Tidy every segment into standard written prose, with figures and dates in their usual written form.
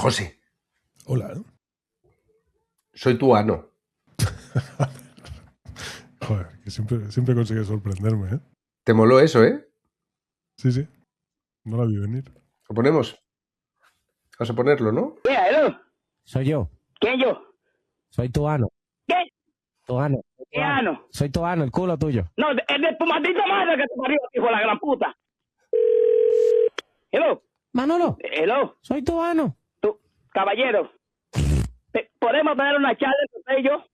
José. Hola. Soy tu ano. Joder, que siempre consigues sorprenderme, ¿eh? ¿Te moló eso, eh? Sí. No la vi venir. ¿Lo ponemos? Vamos a ponerlo, ¿no? Hello. Soy yo. ¿Quién yo? Soy tu ano. ¿Qué? Tu ano. ¿Qué ano? Soy tu ano, el culo tuyo. No, es de tu maldita madre que te parió, hijo de la gran puta. Hello. Manolo, Hello. soy tu ano. Tú, caballero. ¿Podemos tener una charla entre usted y yo?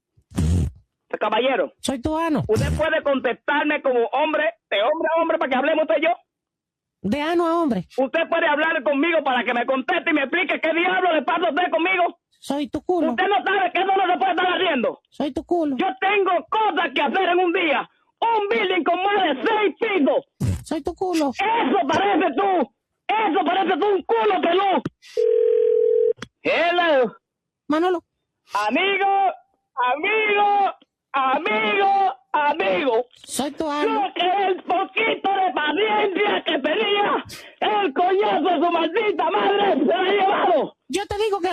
Caballero. Soy tu ano. ¿Usted puede contestarme como hombre, de hombre a hombre, para que hablemos usted y yo? De ano a hombre. ¿Usted puede hablar conmigo para que me conteste y me explique qué diablo le pasa a usted conmigo? Soy tu culo. Usted no sabe que eso no se puede estar haciendo. Soy tu culo. Yo tengo cosas que hacer en un día. Un building con más de 6 pisos. Soy tu culo. Eso parece tú. Eso parece tú un culo peludo. Hello. Manolo. Amigo. Soy tu Yo ano. que el poquito de paciencia que tenía, el coñazo de su maldita madre se la ha llevado. Yo te digo que...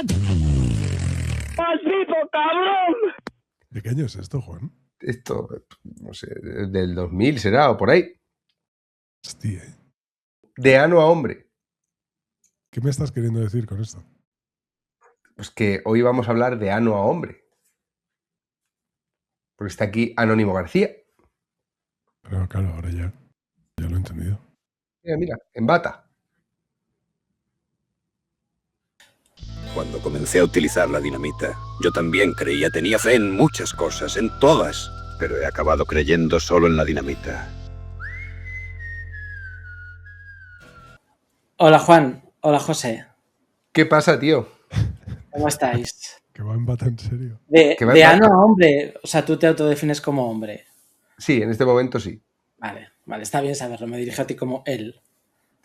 ¡Maldito cabrón! ¿De qué año es esto, Juan? Esto, no sé, del 2000 será o por ahí. Hostia. De ano a hombre. ¿Qué me estás queriendo decir con esto? Pues que hoy vamos a hablar de ano a hombre. Porque está aquí Anónimo García. Pero claro, ahora ya lo he entendido. Mira, en bata. Cuando comencé a utilizar la dinamita, yo también tenía fe en muchas cosas, en todas, pero he acabado creyendo solo en la dinamita. Hola Juan, hola José, ¿Qué pasa, tío? ¿cómo estáis? ¿Que va en bata en serio? Que va De en ano bata. a hombre, o sea, tú te autodefines como hombre. Sí, en este momento sí. Vale, está bien saberlo, me dirijo a ti como él.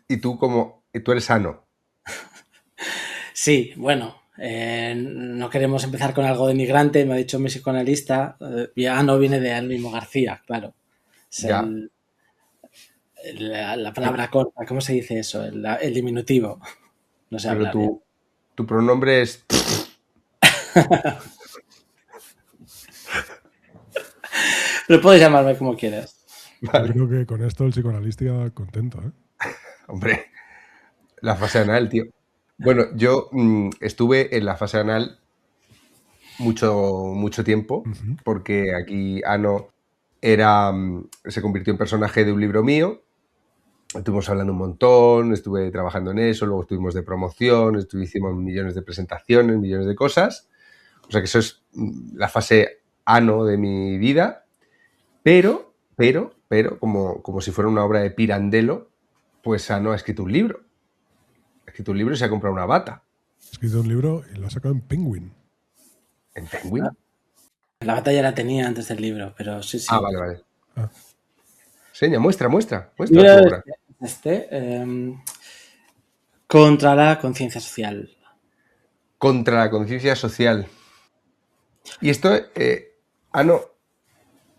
Y tú tú eres ano. Sí, bueno, no queremos empezar con algo denigrante, me ha dicho mi psicoanalista, ano viene de Anónimo García, claro. Es Ya. la palabra corta, ¿cómo se dice eso? El diminutivo. No sé Pero hablar bien. tu pronombre es... Pero puedes llamarme como quieras. Vale. Yo creo que con esto el psicoanalista queda contento, ¿eh? Hombre, la fase anal, tío. Bueno, yo estuve en la fase anal mucho tiempo, porque aquí Ano se convirtió en personaje de un libro mío. Estuvimos hablando un montón, estuve trabajando en eso, luego estuvimos de promoción, hicimos millones de presentaciones, millones de cosas. O sea que eso es la fase ano de mi vida, pero como si fuera una obra de Pirandello, pues Ano ha escrito un libro. Ha escrito un libro y se ha comprado una bata. Ha escrito un libro y lo ha sacado en Penguin. ¿En Penguin? La batalla la tenía antes del libro, pero sí. Ah, vale. Ah. Seña, muestra tu Mira obra. Contra la conciencia social. Contra la conciencia social. Y esto, Ano,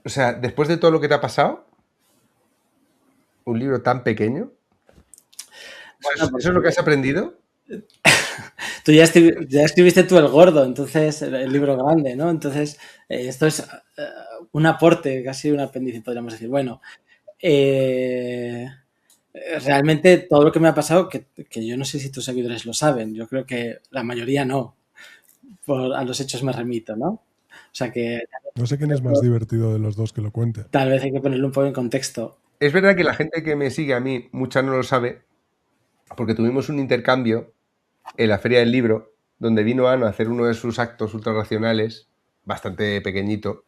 o sea, después de todo lo que te ha pasado, un libro tan pequeño, ¿eso es lo que has aprendido? Tú ya escribiste tú El Gordo, entonces el libro grande, ¿no? Entonces esto es un aporte, casi un apéndice, podríamos decir. Bueno, realmente todo lo que me ha pasado, que yo no sé si tus seguidores lo saben, yo creo que la mayoría no, a los hechos me remito, ¿no? O sea que... No sé quién es más divertido de los dos que lo cuente. Tal vez hay que ponerlo un poco en contexto. Es verdad que la gente que me sigue a mí, mucha no lo sabe, porque tuvimos un intercambio en la Feria del Libro, donde vino Ano a hacer uno de sus actos ultrarracionales, bastante pequeñito,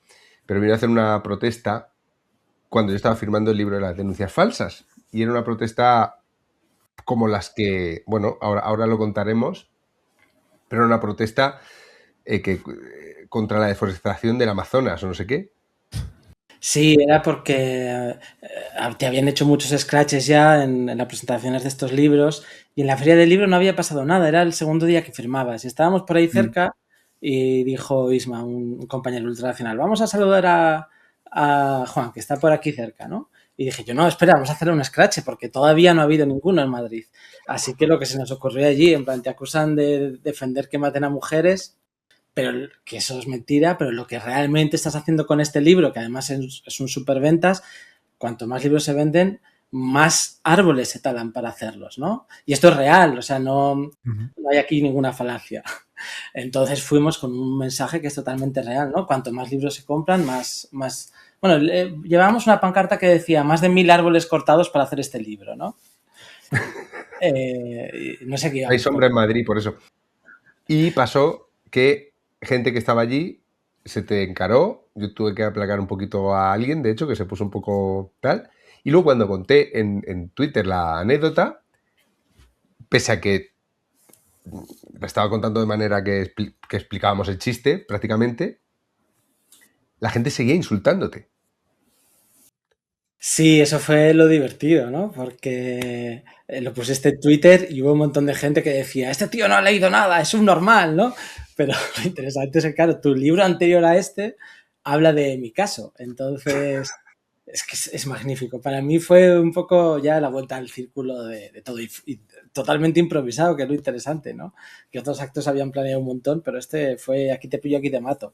pero vino a hacer una protesta cuando yo estaba firmando el libro de las denuncias falsas. Y era una protesta como las que, bueno, ahora lo contaremos, pero era una protesta contra la deforestación del Amazonas o no sé qué. Sí, era porque te habían hecho muchos scratches ya en las presentaciones de estos libros y en la Feria del Libro no había pasado nada, era el segundo día que firmabas y estábamos por ahí cerca y dijo Isma, un compañero ultranacional, vamos a saludar a Juan, que está por aquí cerca, ¿no? Y dije yo, no, espera, vamos a hacer un scratch porque todavía no ha habido ninguno en Madrid. Así que lo que se nos ocurrió allí, en plan, te acusan de defender que maten a mujeres, pero que eso es mentira, pero lo que realmente estás haciendo con este libro, que además es un superventas, cuanto más libros se venden, más árboles se talan para hacerlos, ¿no? Y esto es real, o sea, no hay aquí ninguna falacia. Entonces fuimos con un mensaje que es totalmente real, ¿no? Cuanto más libros se compran, más... Bueno, llevábamos una pancarta que decía más de 1000 árboles cortados para hacer este libro, ¿no? No sé qué. Hay sombra en Madrid, por eso. Y pasó que gente que estaba allí se te encaró. Yo tuve que aplacar un poquito a alguien, de hecho, que se puso un poco tal. Y luego cuando conté en Twitter la anécdota, pese a que la estaba contando de manera que explicábamos el chiste, prácticamente, la gente seguía insultándote. Sí, eso fue lo divertido, ¿no? Porque lo pusiste en Twitter y hubo un montón de gente que decía, este tío no ha leído nada, es un normal, ¿no? Pero lo interesante es que, claro, tu libro anterior a este habla de mi caso. Entonces, es que es magnífico. Para mí fue un poco ya la vuelta al círculo de todo y totalmente improvisado, que es lo interesante, ¿no? Que otros actos habían planeado un montón, pero este fue aquí te pillo, aquí te mato.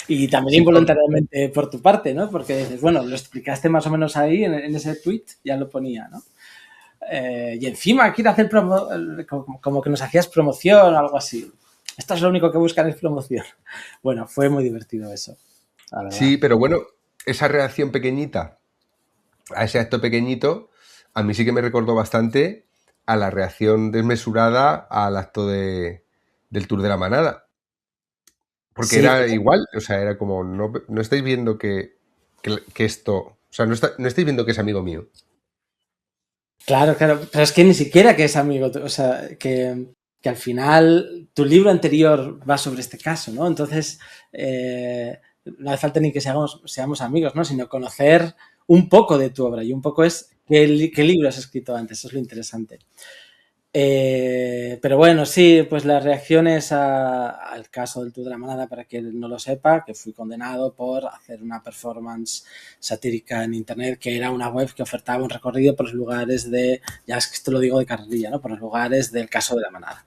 Y también sí, involuntariamente por tu parte, ¿no? Porque dices, bueno, lo explicaste más o menos ahí en ese tweet, ya lo ponía, ¿no? Y encima quiere hacer como que nos hacías promoción o algo así. Esto es lo único que buscan es promoción. Bueno, fue muy divertido eso. Sí, pero bueno, esa reacción pequeñita, a ese acto pequeñito, a mí sí que me recordó bastante a la reacción desmesurada al acto del Tour de la Manada. Porque sí, era igual, o sea, era como, no estáis viendo que esto, o sea, no estáis viendo que es amigo mío. Claro, pero es que ni siquiera que es amigo, o sea, que al final tu libro anterior va sobre este caso, ¿no? Entonces, no hace falta ni que seamos amigos, ¿no? Sino conocer un poco de tu obra y un poco es qué libro has escrito antes, eso es lo interesante. Pero bueno, sí, pues las reacciones al caso del Tour de la Manada, para quien no lo sepa, que fui condenado por hacer una performance satírica en internet, que era una web que ofertaba un recorrido por los lugares ya es que esto lo digo de carrerilla, ¿no? Por los lugares del caso de la Manada.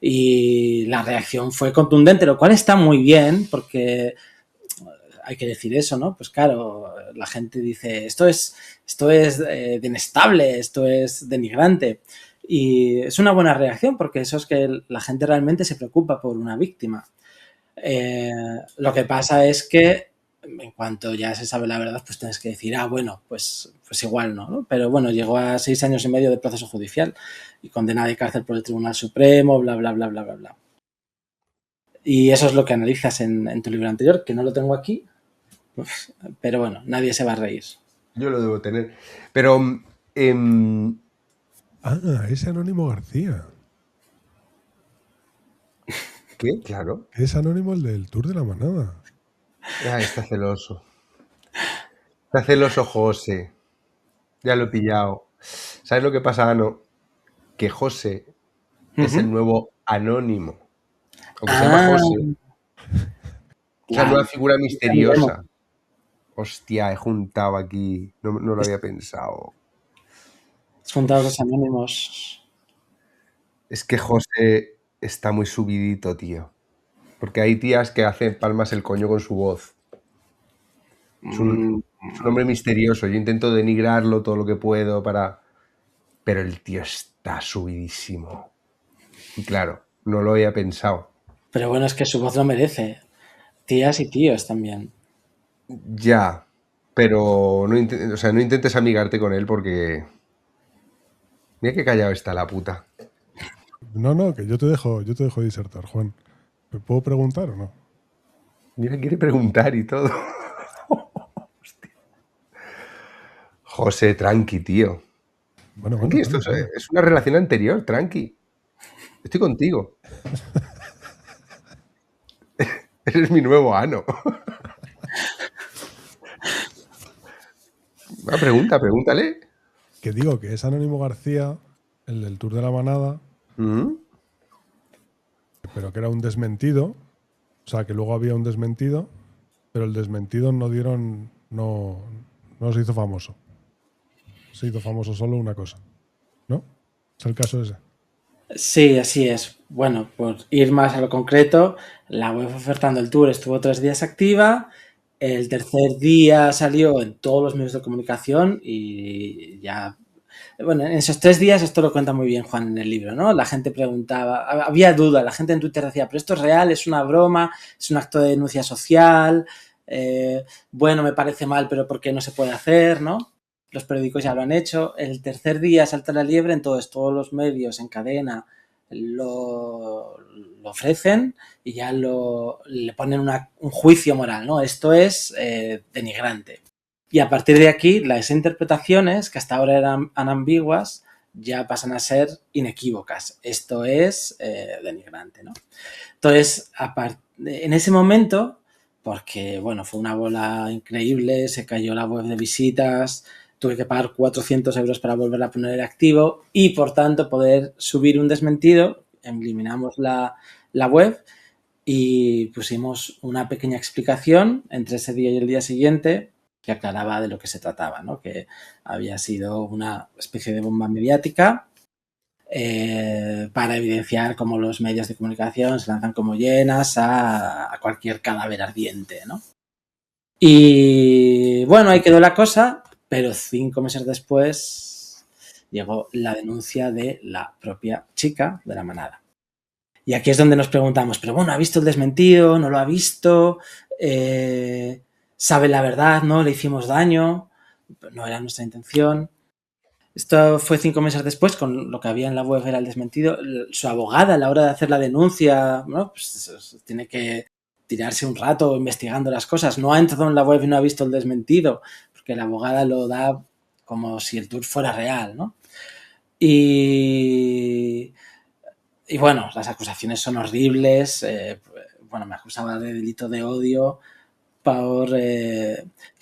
Y la reacción fue contundente, lo cual está muy bien, porque hay que decir eso, ¿no? Pues claro, la gente dice, esto es denestable, esto es denigrante. Y es una buena reacción porque eso es que la gente realmente se preocupa por una víctima. Lo que pasa es que en cuanto ya se sabe la verdad, pues tienes que decir, bueno, pues igual no. Pero bueno, llegó a 6 años y medio de proceso judicial y condenada de cárcel por el Tribunal Supremo, bla, bla, bla, bla, bla, bla. Y eso es lo que analizas en tu libro anterior, que no lo tengo aquí. Pero bueno, nadie se va a reír. Yo lo debo tener. Pero... es Anónimo García. ¿Qué? Claro. Es Anónimo el del Tour de la Manada. Está celoso. Está celoso José. Ya lo he pillado. ¿Sabes lo que pasa, Ano? Que José es el nuevo Anónimo. Aunque se llama José. Esa nueva figura misteriosa. Hostia, he juntado aquí. No lo había pensado. Has juntado los anónimos. Es que José está muy subidito, tío. Porque hay tías que hacen palmas el coño con su voz. Es un hombre misterioso. Yo intento denigrarlo todo lo que puedo pero el tío está subidísimo. Y claro, no lo había pensado. Pero bueno, es que su voz lo merece. Tías y tíos también. Ya, pero no intentes amigarte con él porque... Mira qué callado está la puta. No, que yo te dejo disertar, Juan. ¿Me puedo preguntar o no? Mira, quiere preguntar y todo. Hostia. José, tranqui, tío. Bueno, tranqui, esto es una relación anterior, tranqui. Estoy contigo. Eres mi nuevo Ano. Pregúntale. Que digo que es Anónimo García, el del Tour de la Manada, pero que era un desmentido. O sea, que luego había un desmentido, pero el desmentido no se hizo famoso. se hizo famoso solo una cosa, ¿no? ¿Es el caso ese? Sí, así es. Bueno, por ir más a lo concreto, la web ofertando el tour estuvo 3 días activa. El tercer día salió en todos los medios de comunicación y ya... Bueno, en esos 3 días, esto lo cuenta muy bien Juan en el libro, ¿no? La gente preguntaba, había duda, la gente en Twitter decía, pero esto es real, es una broma, es un acto de denuncia social, bueno, me parece mal, pero ¿por qué no se puede hacer, no? Los periódicos ya lo han hecho. El tercer día salta la liebre, entonces todos los medios en cadena lo ofrecen y ya le ponen un juicio moral, ¿no? Esto es denigrante. Y a partir de aquí, las interpretaciones, que hasta ahora eran ambiguas, ya pasan a ser inequívocas. Esto es denigrante, ¿no? Entonces, en ese momento, porque, bueno, fue una bola increíble, se cayó la web de visitas, tuve que pagar 400 euros para volverla a poner activo y, por tanto, poder subir un desmentido. Eliminamos la web y pusimos una pequeña explicación entre ese día y el día siguiente que aclaraba de lo que se trataba, ¿no? Que había sido una especie de bomba mediática para evidenciar cómo los medios de comunicación se lanzan como hienas a cualquier cadáver ardiente, ¿no? Y bueno, ahí quedó la cosa, pero 5 meses después llegó la denuncia de la propia chica de la manada. Y aquí es donde nos preguntamos, pero bueno, ¿ha visto el desmentido? ¿No lo ha visto? ¿Sabe la verdad? ¿No? ¿Le hicimos daño? No era nuestra intención. Esto fue 5 meses después, con lo que había en la web era el desmentido. Su abogada, a la hora de hacer la denuncia, ¿no? Pues tiene que tirarse un rato investigando las cosas. No ha entrado en la web y no ha visto el desmentido, porque la abogada lo da como si el tour fuera real, ¿no? Y bueno, las acusaciones son horribles. Bueno, me acusaba de delito de odio por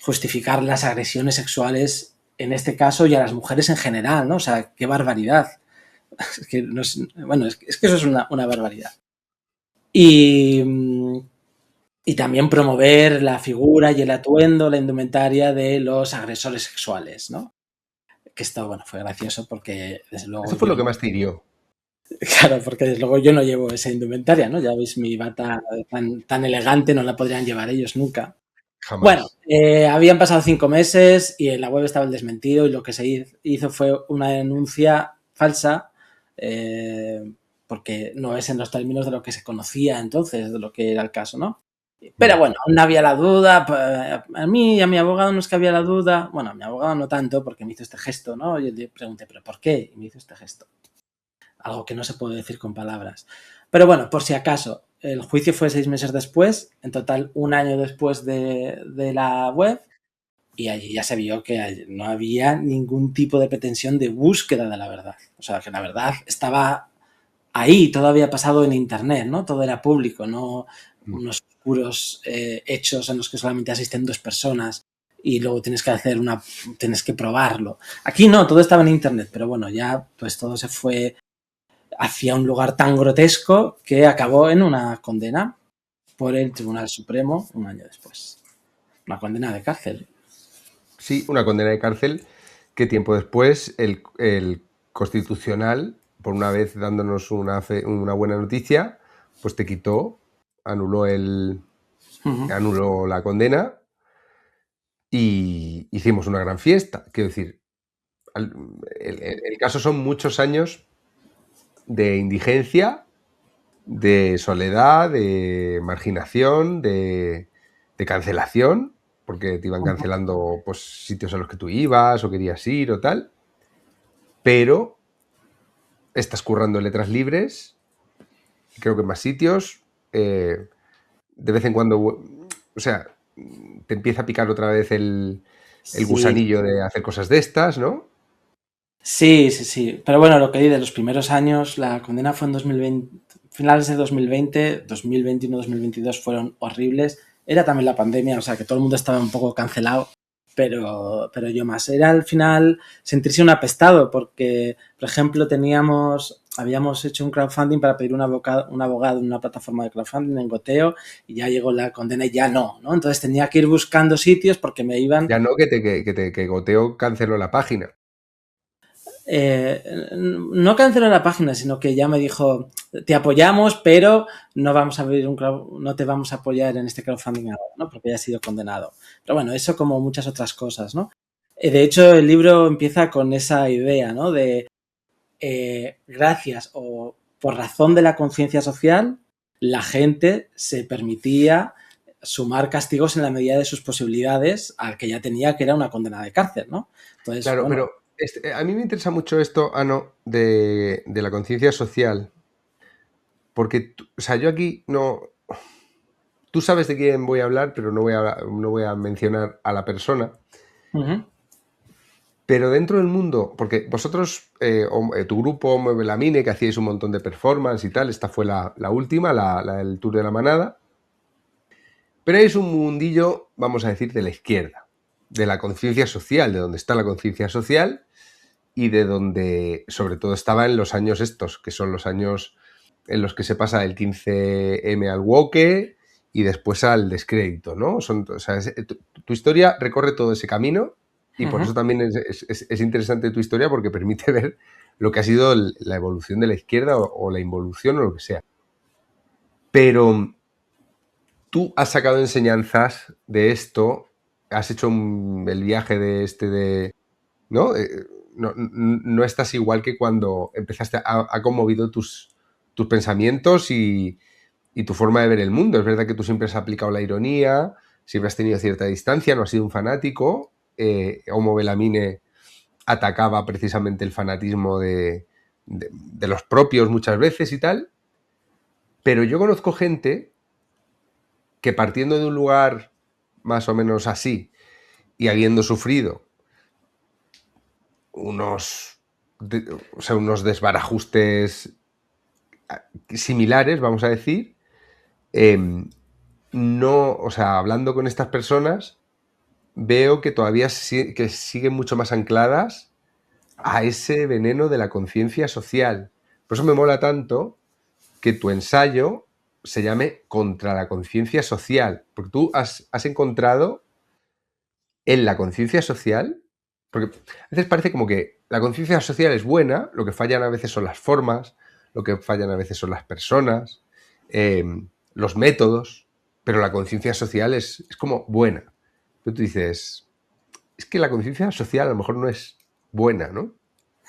justificar las agresiones sexuales en este caso y a las mujeres en general, ¿no? O sea, qué barbaridad. Es que no es, bueno, es que eso es una barbaridad. Y también promover la figura y el atuendo, la indumentaria de los agresores sexuales, ¿no? Que esto, bueno, fue gracioso porque desde luego... Eso fue lo que más te hirió. Claro, porque desde luego yo no llevo esa indumentaria, ¿no? Ya veis, mi bata tan elegante no la podrían llevar ellos nunca. Jamás. Bueno, habían pasado 5 meses y en la web estaba el desmentido y lo que se hizo fue una denuncia falsa porque no es en los términos de lo que se conocía entonces, de lo que era el caso, ¿no? Pero bueno, aún no había la duda. A mí y a mi abogado no es que había la duda. Bueno, a mi abogado no tanto porque me hizo este gesto, ¿no? Y yo le pregunté, ¿pero por qué? Y me hizo este gesto. Algo que no se puede decir con palabras. Pero bueno, por si acaso, el juicio fue 6 meses después, en total 1 año después de la web, y allí ya se vio que no había ningún tipo de pretensión de búsqueda de la verdad. O sea, que la verdad estaba ahí, todo había pasado en internet, ¿no? Todo era público, no unos oscuros hechos en los que solamente asisten 2 personas y luego tienes que probarlo. Aquí no, todo estaba en internet, pero bueno, ya pues todo se fue hacia un lugar tan grotesco que acabó en una condena por el Tribunal Supremo 1 año después. Una condena de cárcel. Sí, una condena de cárcel que tiempo después el Constitucional, por una vez dándonos una buena noticia, pues te quitó, anuló la condena y hicimos una gran fiesta. Quiero decir, el caso son muchos años de indigencia, de soledad, de marginación, de cancelación, porque te iban cancelando pues, sitios a los que tú ibas o querías ir o tal, pero estás currando en Letras Libres, creo que en más sitios, de vez en cuando, o sea, te empieza a picar otra vez el gusanillo de hacer cosas de estas, ¿no? Sí. Pero bueno, lo que di de los primeros años, la condena fue en 2020, finales de 2020, 2021, 2022 fueron horribles. Era también la pandemia, o sea que todo el mundo estaba un poco cancelado, pero yo más. Era al final sentirse un apestado porque, por ejemplo, habíamos hecho un crowdfunding para pedir un abogado en una plataforma de crowdfunding en Goteo y ya llegó la condena y ya no. Entonces tenía que ir buscando sitios porque me iban... Ya no, que Goteo canceló la página. no canceló la página, sino que ya me dijo, te apoyamos, pero no vamos a abrir no te vamos a apoyar en este crowdfunding ahora, ¿no? Porque ya ha sido condenado. Pero bueno, eso como muchas otras cosas, ¿no? De hecho, el libro empieza con esa idea, ¿no? De gracias o por razón de la conciencia social, la gente se permitía sumar castigos en la medida de sus posibilidades al que ya tenía, que era una condena de cárcel, ¿no? Entonces, Claro, bueno, pero a mí me interesa mucho esto, Ano, de la conciencia social, porque, o sea, yo aquí no... Tú sabes de quién voy a hablar, pero no voy a mencionar a la persona. uh-huh. Pero dentro del mundo, porque vosotros, tu grupo Mueve la Mine, que hacíais un montón de performance y tal, esta fue la última, la del Tour de la Manada. Pero es un mundillo, vamos a decir, de la izquierda, de la conciencia social, de donde está la conciencia social y de donde sobre todo estaba en los años estos, que son los años en los que se pasa del 15M al woke y después al descrédito, ¿no? O sea, tu historia recorre todo ese camino y por eso también es interesante tu historia, porque permite ver lo que ha sido la evolución de la izquierda o la involución o lo que sea. Pero tú has sacado enseñanzas de esto, has hecho el viaje ¿no? No estás igual que cuando empezaste, ha conmovido tus pensamientos y tu forma de ver el mundo. Es verdad que tú siempre has aplicado la ironía, siempre has tenido cierta distancia, no has sido un fanático. Homo Belamine atacaba precisamente el fanatismo de los propios muchas veces y tal. Pero yo conozco gente que, partiendo de un lugar más o menos así y habiendo sufrido unos desbarajustes similares, vamos a decir, no, o sea, hablando con estas personas, veo que todavía que siguen mucho más ancladas a ese veneno de la conciencia social. Por eso me mola tanto que tu ensayo se llame Contra la conciencia social, porque tú has encontrado en la conciencia social, porque a veces parece como que la conciencia social es buena, lo que fallan a veces son las formas, lo que fallan a veces son las personas, los métodos, pero la conciencia social es como buena. Pero tú dices, es que la conciencia social a lo mejor no es buena, ¿no?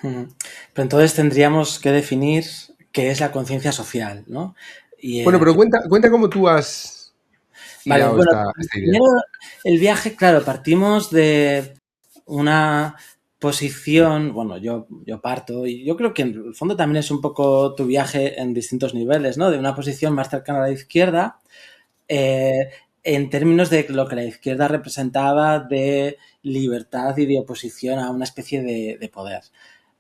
Pero entonces tendríamos que definir qué es la conciencia social, ¿no? Y, bueno, pero cuenta cómo tú has hilado esta idea. Primero, el viaje, claro, partimos de una posición, bueno, yo parto, y yo creo que en el fondo también es un poco tu viaje en distintos niveles, ¿no? De una posición más cercana a la izquierda, en términos de lo que la izquierda representaba de libertad y de oposición a una especie de poder.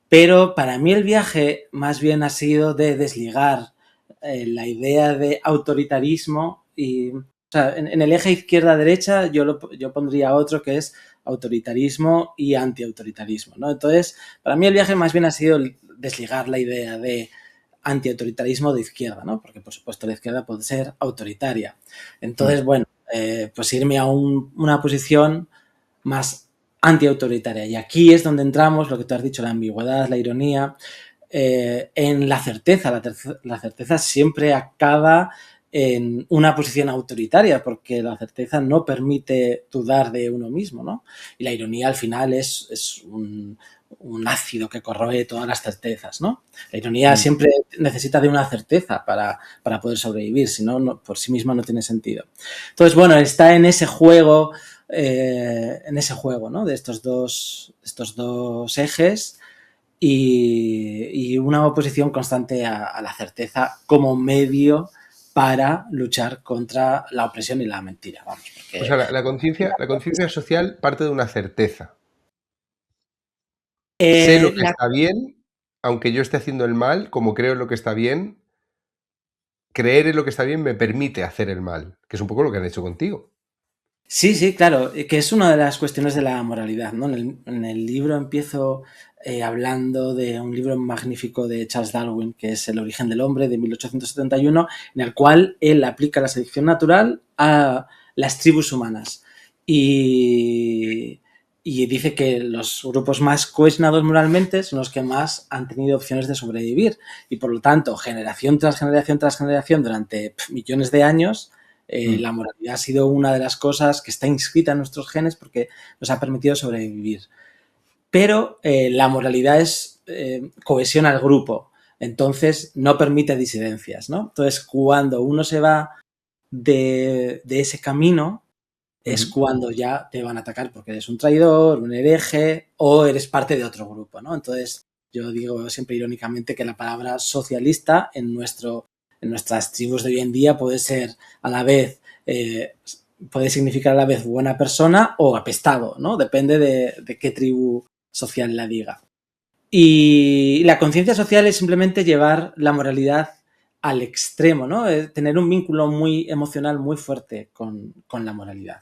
Pero para mí el viaje más bien ha sido de desligar la idea de autoritarismo y, o sea, en el eje izquierda-derecha yo pondría otro que es autoritarismo y antiautoritarismo, ¿no? Entonces, para mí el viaje más bien ha sido desligar la idea de antiautoritarismo de izquierda, ¿no? Porque, por supuesto, la izquierda puede ser autoritaria. Entonces, bueno, pues irme a una posición más antiautoritaria. Y aquí es donde entramos, lo que tú has dicho, la ambigüedad, la ironía, en la certeza. La certeza siempre acaba en una posición autoritaria, porque la certeza no permite dudar de uno mismo, ¿no? Y la ironía al final es un ácido que corroe todas las certezas, ¿no? La ironía siempre necesita de una certeza para poder sobrevivir, si no, por sí misma no tiene sentido. Entonces, bueno, está en ese juego, ¿no? De estos dos ejes y una oposición constante a la certeza como medio para luchar contra la opresión y la mentira. Vamos, porque... O sea, la conciencia social parte de una certeza. Sé lo que está bien, aunque yo esté haciendo el mal, como creo en lo que está bien, creer en lo que está bien me permite hacer el mal, que es un poco lo que han hecho contigo. Sí, claro, que es una de las cuestiones de la moralidad, ¿no? En el libro empiezo hablando de un libro magnífico de Charles Darwin, que es El origen del hombre, de 1871, en el cual él aplica la selección natural a las tribus humanas. Y y dice que los grupos más cohesionados moralmente son los que más han tenido opciones de sobrevivir. Y por lo tanto, generación tras generación tras generación, durante millones de años, la moralidad ha sido una de las cosas que está inscrita en nuestros genes porque nos ha permitido sobrevivir. Pero la moralidad cohesiona al grupo, entonces no permite disidencias, ¿no? Entonces, cuando uno se va de ese camino, es cuando ya te van a atacar porque eres un traidor, un hereje o eres parte de otro grupo, ¿no? Entonces, yo digo siempre irónicamente que la palabra socialista en nuestras tribus de hoy en día puede ser a la vez, puede significar a la vez buena persona o apestado, ¿no? Depende de qué tribu social la diga. Y la conciencia social es simplemente llevar la moralidad al extremo, ¿no? Tener un vínculo muy emocional muy fuerte con la moralidad.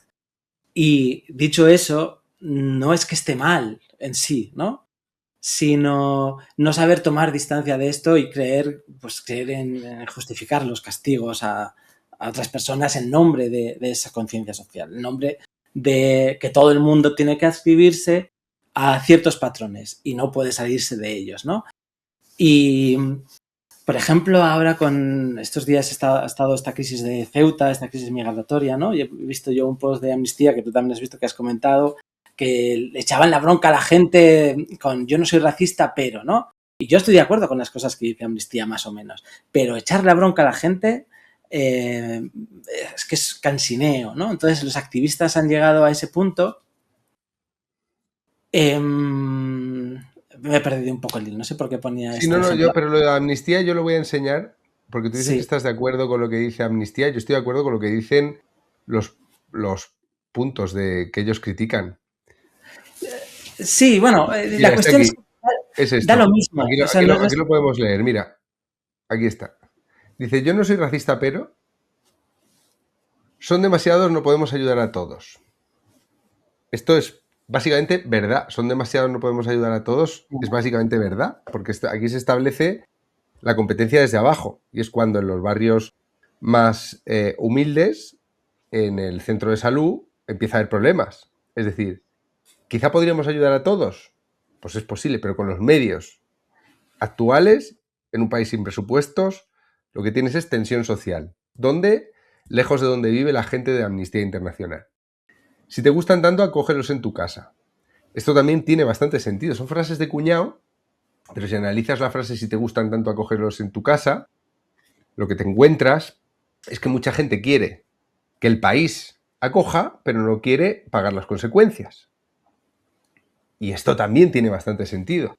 Y dicho eso, no es que esté mal en sí, ¿no? Sino no saber tomar distancia de esto y creer en justificar los castigos a otras personas en nombre de esa conciencia social, en nombre de que todo el mundo tiene que adscribirse a ciertos patrones y no puede salirse de ellos, ¿no? Y, por ejemplo, ahora con estos días ha estado esta crisis de Ceuta, esta crisis migratoria, ¿no? Y he visto yo un post de Amnistía que tú también has visto, que has comentado, que le echaban la bronca a la gente con yo no soy racista, pero, ¿no? Y yo estoy de acuerdo con las cosas que dice Amnistía, más o menos. Pero echar la bronca a la gente es que es cansineo, ¿no? Entonces los activistas han llegado a ese punto. Me he perdido un poco el hilo, no sé por qué ponía Sí, pero lo de Amnistía yo lo voy a enseñar, porque tú dices que estás de acuerdo con lo que dice Amnistía, yo estoy de acuerdo con lo que dicen los puntos que ellos critican. Sí, bueno, la cuestión es que da lo mismo. Aquí lo podemos leer, mira, aquí está. Dice, yo no soy racista, pero son demasiados, no podemos ayudar a todos. Esto es básicamente verdad. Son demasiados, no podemos ayudar a todos. Es básicamente verdad, porque aquí se establece la competencia desde abajo. Y es cuando en los barrios más humildes, en el centro de salud, empieza a haber problemas. Es decir, ¿quizá podríamos ayudar a todos? Pues es posible, pero con los medios actuales, en un país sin presupuestos, lo que tienes es tensión social. ¿Dónde? Lejos de donde vive la gente de Amnistía Internacional. Si te gustan tanto, acógelos en tu casa. Esto también tiene bastante sentido. Son frases de cuñado, pero si analizas la frase si te gustan tanto, acógelos en tu casa, lo que te encuentras es que mucha gente quiere que el país acoja, pero no quiere pagar las consecuencias. Y esto también tiene bastante sentido.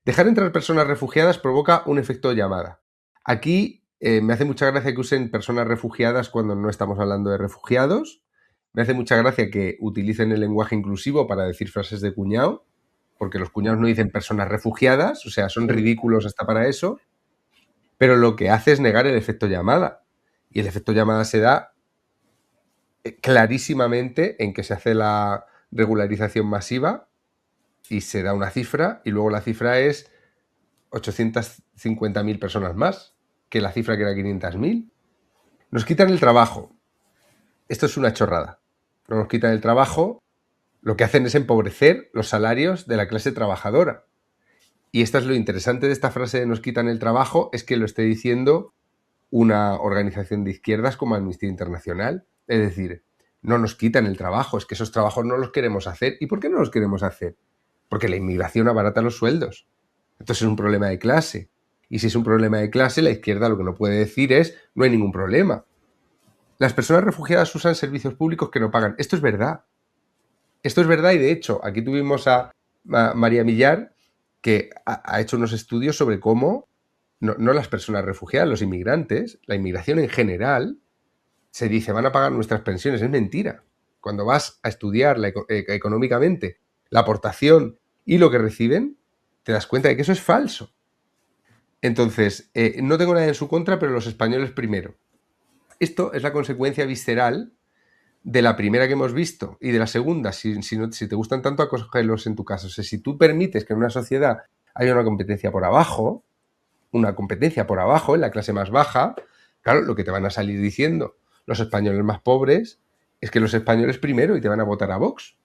Dejar entrar personas refugiadas provoca un efecto llamada. Aquí me hace mucha gracia que usen personas refugiadas cuando no estamos hablando de refugiados. Me hace mucha gracia que utilicen el lenguaje inclusivo para decir frases de cuñado, porque los cuñados no dicen personas refugiadas, o sea, son ridículos hasta para eso, pero lo que hace es negar el efecto llamada. Y el efecto llamada se da clarísimamente en que se hace la regularización masiva y se da una cifra, y luego la cifra es 850.000 personas más que la cifra que era 500.000. Nos quitan el trabajo. Esto es una chorrada. No nos quitan el trabajo, lo que hacen es empobrecer los salarios de la clase trabajadora. Y esto es lo interesante de esta frase de nos quitan el trabajo, es que lo esté diciendo una organización de izquierdas como Amnistía Internacional. Es decir, no nos quitan el trabajo, es que esos trabajos no los queremos hacer. ¿Y por qué no los queremos hacer? Porque la inmigración abarata los sueldos. Entonces es un problema de clase. Y si es un problema de clase, la izquierda lo que no puede decir es no hay ningún problema. Las personas refugiadas usan servicios públicos que no pagan. Esto es verdad. Esto es verdad y de hecho aquí tuvimos a María Millar que ha hecho unos estudios sobre cómo no las personas refugiadas, los inmigrantes, la inmigración en general, se dice van a pagar nuestras pensiones. Es mentira. Cuando vas a estudiar económicamente la aportación y lo que reciben, te das cuenta de que eso es falso. Entonces, no tengo nada en su contra, pero los españoles primero. Esto es la consecuencia visceral de la primera que hemos visto y de la segunda. Si te gustan tanto, acógelos en tu casa. O sea, si tú permites que en una sociedad haya una competencia por abajo, en la clase más baja, claro, lo que te van a salir diciendo los españoles más pobres es que los españoles primero y te van a votar a Vox.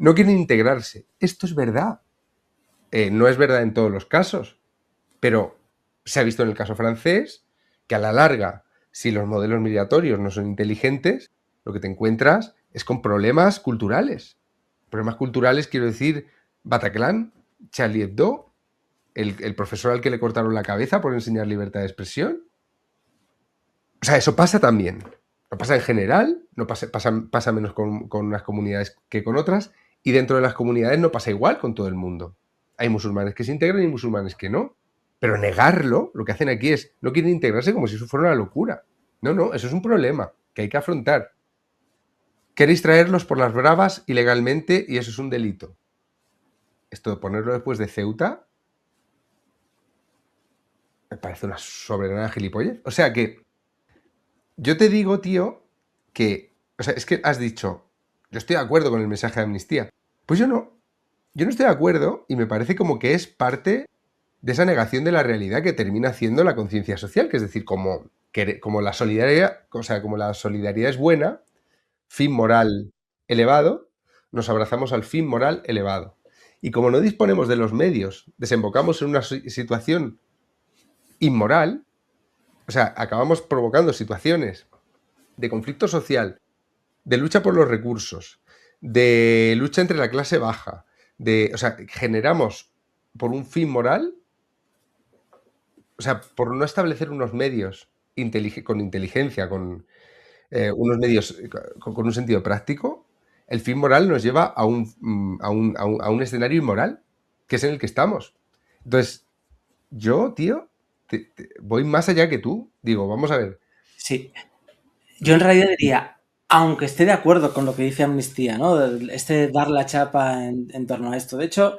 no quieren integrarse. Esto es verdad. No es verdad en todos los casos, pero se ha visto en el caso francés que a la larga, si los modelos migratorios no son inteligentes, lo que te encuentras es con problemas culturales. Problemas culturales, quiero decir, Bataclan, Charlie Hebdo, el profesor al que le cortaron la cabeza por enseñar libertad de expresión. O sea, eso pasa también. No pasa en general, no pasa menos con unas comunidades que con otras, y dentro de las comunidades no pasa igual con todo el mundo. Hay musulmanes que se integran y musulmanes que no. Pero negarlo, lo que hacen aquí es, no quieren integrarse como si eso fuera una locura. No, eso es un problema que hay que afrontar. Queréis traerlos por las bravas ilegalmente y eso es un delito. Esto de ponerlo después de Ceuta me parece una soberana gilipollez. O sea que yo te digo, tío, que... O sea, es que has dicho, yo estoy de acuerdo con el mensaje de amnistía. Pues yo no. Yo no estoy de acuerdo y me parece como que es parte de esa negación de la realidad que termina haciendo la conciencia social, que es decir, como la solidaridad, o sea, como la solidaridad es buena, fin moral elevado, nos abrazamos al fin moral elevado. Y como no disponemos de los medios, desembocamos en una situación inmoral, o sea, acabamos provocando situaciones de conflicto social, de lucha por los recursos, de lucha entre la clase baja, o sea, generamos por un fin moral, o sea, por no establecer unos medios con inteligencia, con unos medios con un sentido práctico, el fin moral nos lleva a un escenario inmoral, que es en el que estamos. Entonces, yo, tío, voy más allá que tú. Digo, vamos a ver. Sí. Yo en realidad diría, aunque esté de acuerdo con lo que dice Amnistía, ¿no? Dar la chapa en torno a esto. De hecho,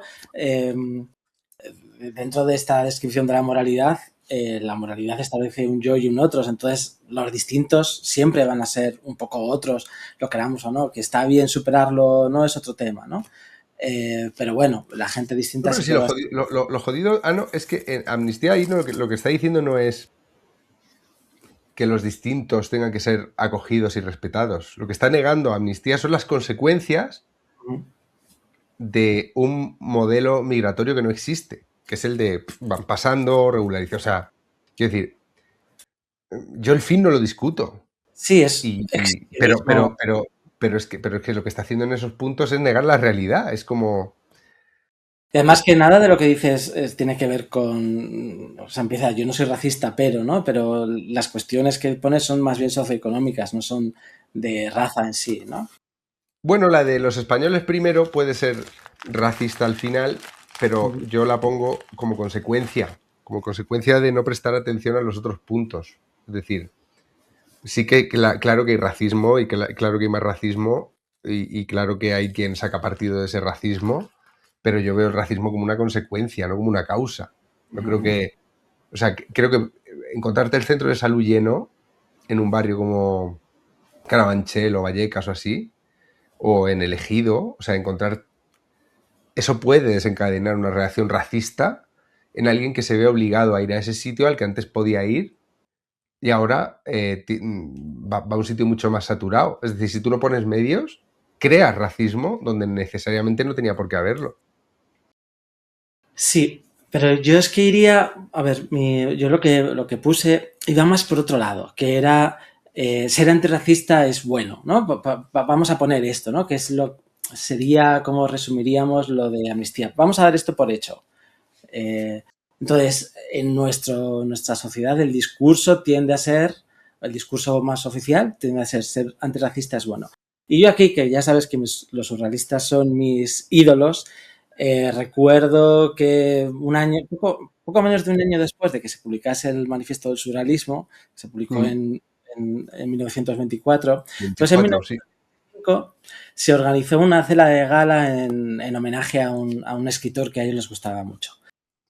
dentro de esta descripción de la moralidad establece un yo y un otros, entonces los distintos siempre van a ser un poco otros, lo queramos o no, que está bien superarlo, no es otro tema, ¿no? Pero bueno, la gente distinta... No, sí, lo jodido, no, es que en Amnistía ahí lo que está diciendo no es que los distintos tengan que ser acogidos y respetados. Lo que está negando Amnistía son las consecuencias de un modelo migratorio que no existe, que es el de van pasando, regularización. O sea, quiero decir, yo el fin no lo discuto. Sí, es... Pero es que lo que está haciendo en esos puntos es negar la realidad. Es como... Y además que nada de lo que dices tiene que ver con... O sea, empieza, yo no soy racista, pero las cuestiones que pones son más bien socioeconómicas, no son de raza en sí, ¿no? Bueno, la de los españoles primero puede ser racista al final, pero yo la pongo como consecuencia de no prestar atención a los otros puntos. Es decir, sí que claro que hay racismo y claro que hay más racismo y claro que hay quien saca partido de ese racismo, pero yo veo el racismo como una consecuencia, no como una causa. No creo que... O sea, creo que encontrarte el centro de salud lleno en un barrio como Carabanchel o Vallecas o así, o en el Ejido, o sea, encontrar... Eso puede desencadenar una reacción racista en alguien que se ve obligado a ir a ese sitio al que antes podía ir y ahora va a un sitio mucho más saturado. Es decir, si tú no pones medios, creas racismo donde necesariamente no tenía por qué haberlo. Sí, pero yo es que iría... A ver, yo lo que puse iba más por otro lado, que era... ser antirracista es bueno, ¿no? Vamos a poner esto, ¿no? Que sería como resumiríamos lo de Amnistía. Vamos a dar esto por hecho. Entonces, en nuestra sociedad el discurso el discurso más oficial tiende a ser antirracista es bueno. Y yo aquí, que ya sabes que los surrealistas son mis ídolos, recuerdo que poco menos de un año después de que se publicase el Manifiesto del Surrealismo, que se publicó en 1924, entonces en 1925 se organizó una cena de gala en homenaje a un escritor que a ellos les gustaba mucho.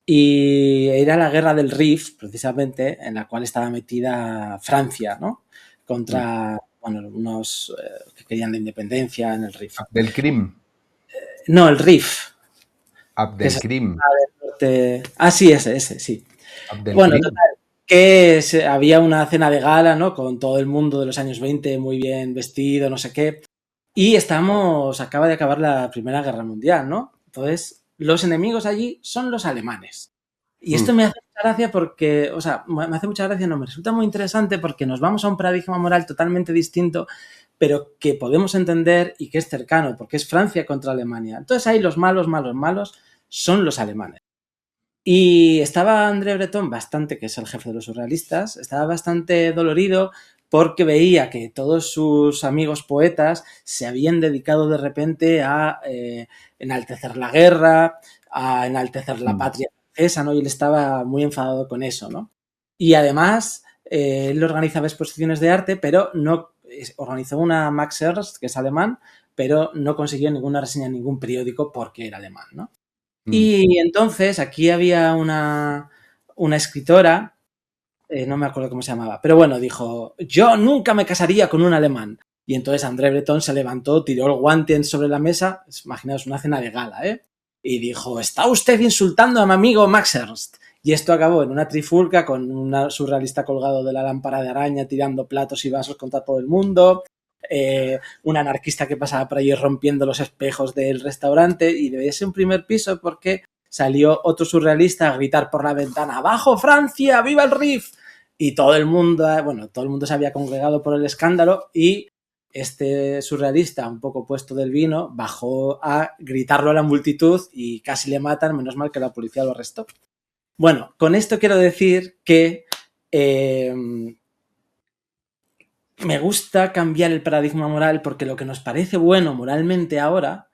Y era la guerra del Rif, precisamente, en la cual estaba metida Francia, ¿no? Contra unos que querían la independencia en el Rif. Abdelkrim. No, el Rif. Abdelkrim. Sí, ese, sí. Abdelkrim. Bueno, total, que había una cena de gala, ¿no? Con todo el mundo de los años 20 muy bien vestido, no sé qué. Y acaba de acabar la Primera Guerra Mundial, ¿no? Entonces, los enemigos allí son los alemanes. Y esto me hace mucha gracia porque, o sea, me hace mucha gracia, no, me resulta muy interesante porque nos vamos a un paradigma moral totalmente distinto, pero que podemos entender y que es cercano, porque es Francia contra Alemania. Entonces ahí los malos son los alemanes. Y estaba André Breton bastante, que es el jefe de los surrealistas, estaba bastante dolorido porque veía que todos sus amigos poetas se habían dedicado de repente a enaltecer la guerra, a enaltecer la patria francesa, ¿no? Y él estaba muy enfadado con eso, ¿no? Y además, él organizaba exposiciones de arte, pero no organizó una Max Ernst, que es alemán, pero no consiguió ninguna reseña en ningún periódico porque era alemán, ¿no? Y entonces aquí había una escritora, no me acuerdo cómo se llamaba, pero bueno, dijo, yo nunca me casaría con un alemán. Y entonces André Breton se levantó, tiró el guante sobre la mesa, imaginaos una cena de gala, ¿eh? Y dijo, está usted insultando a mi amigo Max Ernst. Y esto acabó en una trifulca con un surrealista colgado de la lámpara de araña tirando platos y vasos contra todo el mundo, un anarquista que pasaba por allí rompiendo los espejos del restaurante, y debía ser un primer piso porque salió otro surrealista a gritar por la ventana, ¡abajo Francia! ¡Viva el RIF! Y todo el mundo se había congregado por el escándalo y este surrealista, un poco puesto del vino, bajó a gritarlo a la multitud y casi le matan, menos mal que la policía lo arrestó. Bueno, con esto quiero decir que me gusta cambiar el paradigma moral porque lo que nos parece bueno moralmente ahora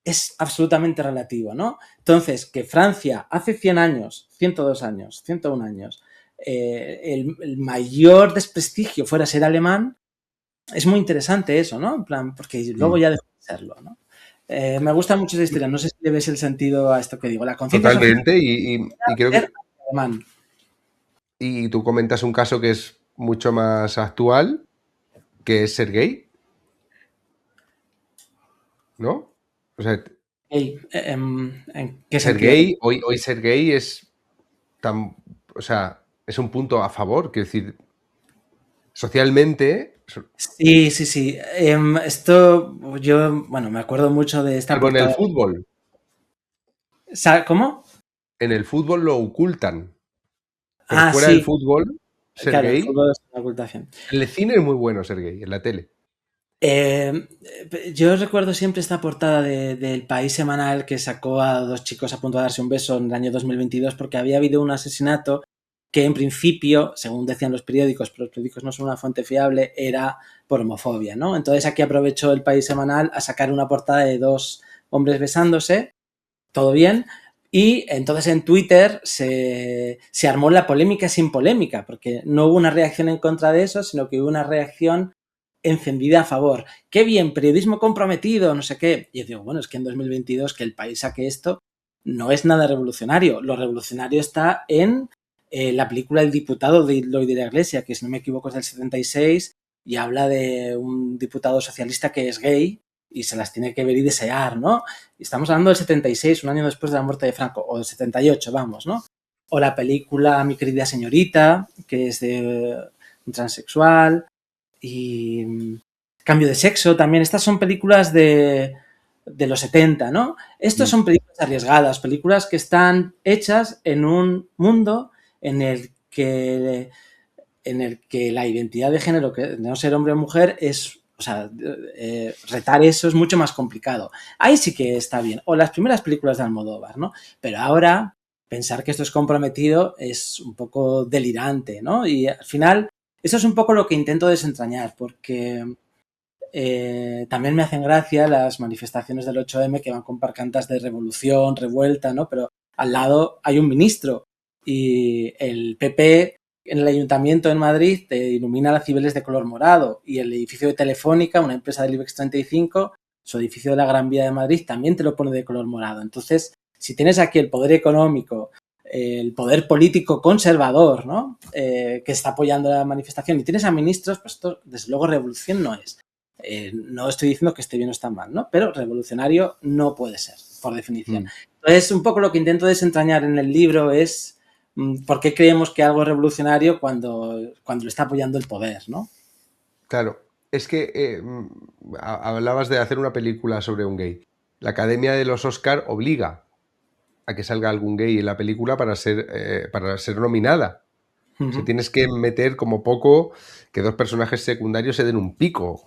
es absolutamente relativo, ¿no? Entonces, que Francia hace 100 años, 102 años, 101 años, el mayor desprestigio fuera ser alemán, es muy interesante eso, ¿no? En plan, porque luego ya dejó de serlo, ¿no? Me gusta mucho esa historia, no sé si le ves el sentido a esto que digo. La conciencia totalmente, y creo que... alemán. Y tú comentas un caso que es mucho más actual, que es ser gay, ¿no? O sea, ¿en qué ser sentido? gay, hoy ser gay es tan, o sea, es un punto a favor, quiero decir, socialmente. Sí. Esto, yo, bueno, me acuerdo mucho de esta En el portada. fútbol. ¿Cómo? En el fútbol lo ocultan. Pero fuera sí. del fútbol, ser Claro, el gay. fútbol es una ocultación. En el cine es muy bueno ser gay, en la tele. Yo recuerdo siempre esta portada del País Semanal que sacó a dos chicos a punto de darse un beso en el año 2022 porque había habido un asesinato que en principio, según decían los periódicos, pero los periódicos no son una fuente fiable, era por homofobia, ¿no? Entonces aquí aprovechó el País Semanal a sacar una portada de dos hombres besándose, todo bien, y entonces en Twitter se armó la polémica sin polémica, porque no hubo una reacción en contra de eso, sino que hubo una reacción encendida a favor. ¡Qué bien! Periodismo comprometido, no sé qué. Y yo digo, bueno, es que en 2022 que el país saque esto no es nada revolucionario. Lo revolucionario está en la película El diputado de Lloyd de la Iglesia, que si no me equivoco es del 76 y habla de un diputado socialista que es gay y se las tiene que ver y desear, ¿no? Y estamos hablando del 76, un año después de la muerte de Franco, o del 78, vamos, ¿no? O la película Mi querida señorita, que es de un transexual, y Cambio de sexo también. Estas son películas de los 70, ¿no? Estas son películas arriesgadas, películas que están hechas en un mundo en el que la identidad de género, que de no ser hombre o mujer, es, o sea, retar eso es mucho más complicado. Ahí sí que está bien. O las primeras películas de Almodóvar, ¿no? Pero ahora pensar que esto es comprometido es un poco delirante, ¿no? Y al final eso es un poco lo que intento desentrañar, porque también me hacen gracia las manifestaciones del 8M que van con pancartas de revolución, revuelta, ¿no? Pero al lado hay un ministro y el PP en el ayuntamiento en Madrid te ilumina las Cibeles de color morado y el edificio de Telefónica, una empresa del IBEX 35, su edificio de la Gran Vía de Madrid también te lo pone de color morado. Entonces, si tienes aquí el poder económico, el poder político conservador, ¿no? Que está apoyando la manifestación y tienes a ministros, pues esto desde luego revolución no es. No estoy diciendo que esté bien o está mal, ¿no? Pero revolucionario no puede ser, por definición. Entonces, un poco lo que intento desentrañar en el libro es por qué creemos que algo es revolucionario cuando lo está apoyando el poder, ¿no? Claro. es que hablabas de hacer una película sobre un gay. La Academia de los Oscar obliga a que salga algún gay en la película para ser nominada. O sea, tienes que meter como poco que 2 personajes secundarios se den un pico.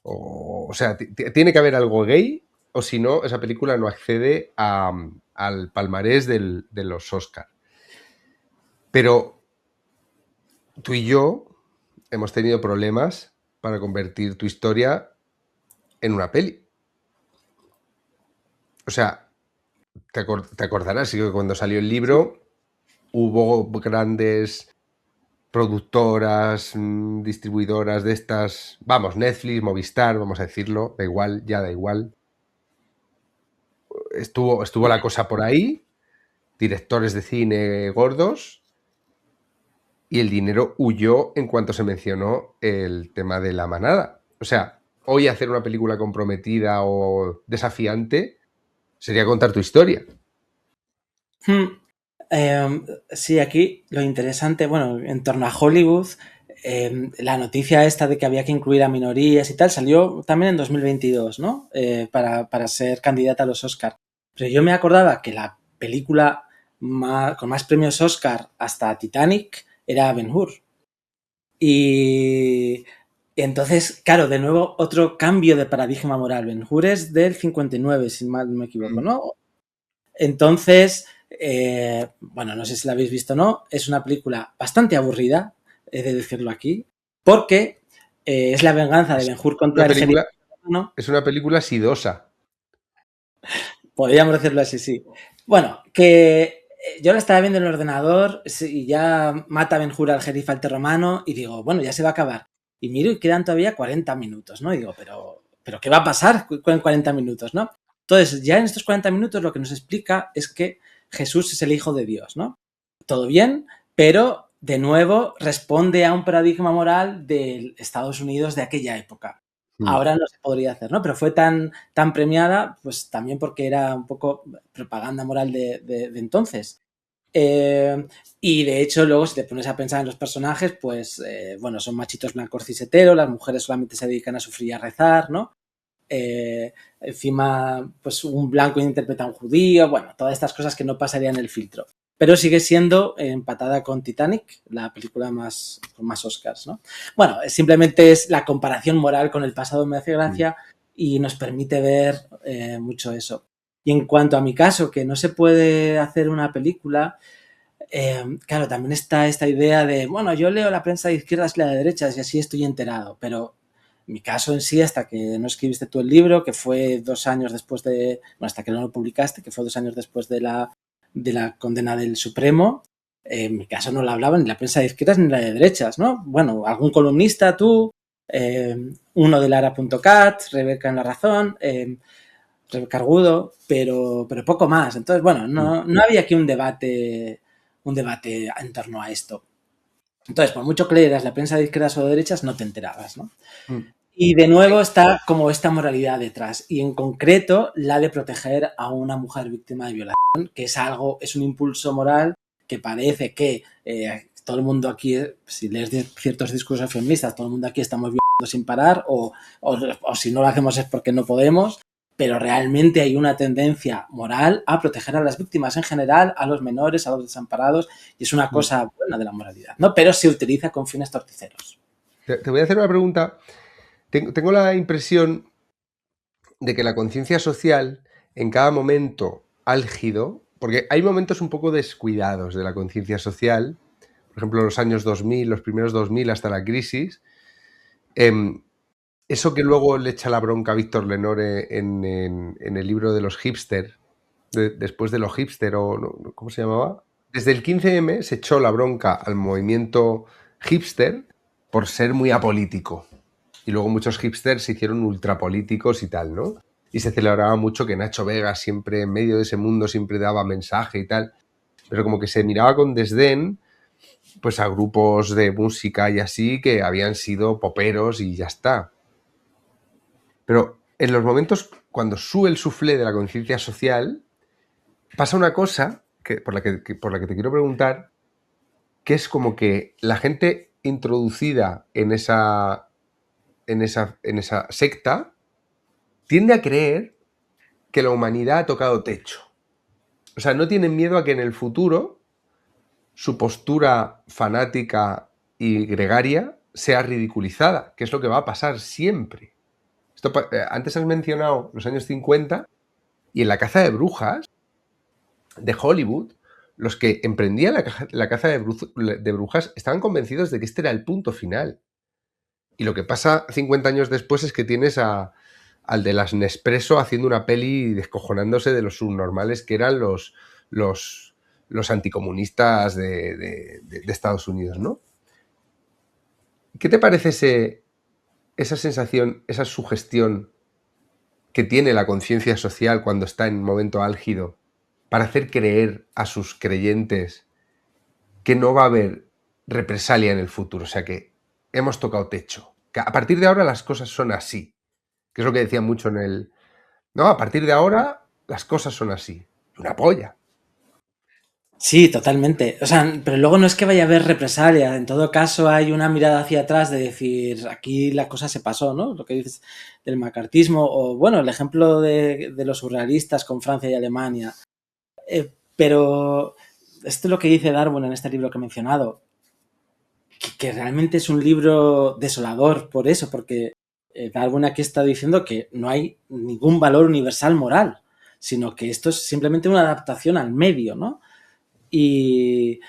O sea, tiene que haber algo gay, o si no, esa película no accede al palmarés de los Oscar. Pero tú y yo hemos tenido problemas para convertir tu historia en una peli. O sea, te acordarás que cuando salió el libro hubo grandes productoras, distribuidoras de estas, vamos, Netflix, Movistar, vamos a decirlo, da igual, ya da igual. Estuvo la cosa por ahí, directores de cine gordos, y el dinero huyó en cuanto se mencionó el tema de La Manada. O sea, hoy hacer una película comprometida o desafiante sería contar tu historia. Sí, aquí lo interesante, bueno, en torno a Hollywood, la noticia esta de que había que incluir a minorías y tal salió también en 2022, ¿no? Para ser candidata a los Oscar. Pero yo me acordaba que la película con más premios Oscar hasta Titanic era Ben-Hur. Y entonces, claro, de nuevo otro cambio de paradigma moral. Ben-Hur es del 59, si mal no me equivoco, ¿no? Entonces, bueno, no sé si la habéis visto o no, es una película bastante aburrida, he de decirlo aquí, porque es la venganza de Ben-Hur contra el sheriff, ¿no? Es una película sidosa. Podríamos decirlo así, sí. Bueno, que yo la estaba viendo en el ordenador y ya mata Ben-Hur al sheriff alto romano y digo, bueno, ya se va a acabar. Y miro y quedan todavía 40 minutos, ¿no? Y digo, pero ¿qué va a pasar con 40 minutos, no? Entonces, ya en estos 40 minutos lo que nos explica es que Jesús es el Hijo de Dios, ¿no? Todo bien, pero de nuevo responde a un paradigma moral de Estados Unidos de aquella época. Ahora no se podría hacer, ¿no? Pero fue tan premiada, pues también porque era un poco propaganda moral de entonces. Y de hecho, luego si te pones a pensar en los personajes, pues, bueno, son machitos blancos ciseteros, las mujeres solamente se dedican a sufrir y a rezar, ¿no? Encima, pues un blanco interpreta a un judío, bueno, todas estas cosas que no pasarían en el filtro. Pero sigue siendo empatada con Titanic, la película con más Oscars, ¿no? Bueno, simplemente es la comparación moral con el pasado, me hace gracia y nos permite ver mucho eso. Y en cuanto a mi caso, que no se puede hacer una película, claro, también está esta idea de, bueno, yo leo la prensa de izquierdas y la de derechas y así estoy enterado, pero mi caso en sí, hasta que no escribiste tú el libro, que fue 2 años después de, bueno, hasta que no lo publicaste, que fue 2 años después de la condena del Supremo, en mi caso no la hablaban ni la prensa de izquierdas ni la de derechas, ¿no? Bueno, algún columnista, tú, uno de Lara.cat, Rebeca en La Razón, Rebeca Argudo, pero poco más. Entonces, bueno, no había aquí un debate en torno a esto. Entonces, por mucho que leyeras la prensa de izquierdas o de derechas, no te enterabas, ¿no? Y de nuevo está como esta moralidad detrás, y en concreto la de proteger a una mujer víctima de violación, que es un impulso moral que parece que todo el mundo aquí, si lees ciertos discursos feministas, todo el mundo aquí estamos violando sin parar, o si no lo hacemos es porque no podemos, pero realmente hay una tendencia moral a proteger a las víctimas en general, a los menores, a los desamparados, y es una cosa buena de la moralidad, ¿no? Pero se utiliza con fines torticeros. Te voy a hacer una pregunta. Tengo la impresión de que la conciencia social en cada momento álgido, porque hay momentos un poco descuidados de la conciencia social, por ejemplo los años 2000, los primeros 2000 hasta la crisis, eso que luego le echa la bronca a Víctor Lenore en el libro de los hipster, después de los hipster, o ¿cómo se llamaba? Desde el 15M se echó la bronca al movimiento hipster por ser muy apolítico. Y luego muchos hipsters se hicieron ultrapolíticos y tal, ¿no? Y se celebraba mucho que Nacho Vega siempre, en medio de ese mundo, siempre daba mensaje y tal. Pero como que se miraba con desdén pues a grupos de música y así que habían sido poperos y ya está. Pero en los momentos cuando sube el suflé de la conciencia social, pasa una cosa por la que te quiero preguntar, que es como que la gente introducida en esa en esa secta tiende a creer que la humanidad ha tocado techo. O sea, no tienen miedo a que en el futuro su postura fanática y gregaria sea ridiculizada, que es lo que va a pasar siempre. Antes has mencionado los años 50 y en la caza de brujas de Hollywood, los que emprendían la caza de brujas estaban convencidos de que este era el punto final. Y lo que pasa 50 años después es que tienes al de las Nespresso haciendo una peli descojonándose de los subnormales que eran los anticomunistas de Estados Unidos, ¿no? ¿Qué te parece esa sensación, esa sugestión que tiene la conciencia social cuando está en un momento álgido para hacer creer a sus creyentes que no va a haber represalia en el futuro? O sea, que hemos tocado techo. Que a partir de ahora las cosas son así. Que es lo que decían mucho en el... No, a partir de ahora las cosas son así. Una polla. Sí, totalmente. O sea, pero luego no es que vaya a haber represalia. En todo caso, hay una mirada hacia atrás de decir, aquí la cosa se pasó, ¿no? Lo que dices del macartismo, o bueno, el ejemplo de los surrealistas con Francia y Alemania. Pero esto es lo que dice Darwin en este libro que he mencionado, que realmente es un libro desolador por eso, porque Darwin aquí está diciendo que no hay ningún valor universal moral, sino que esto es simplemente una adaptación al medio, ¿no? Y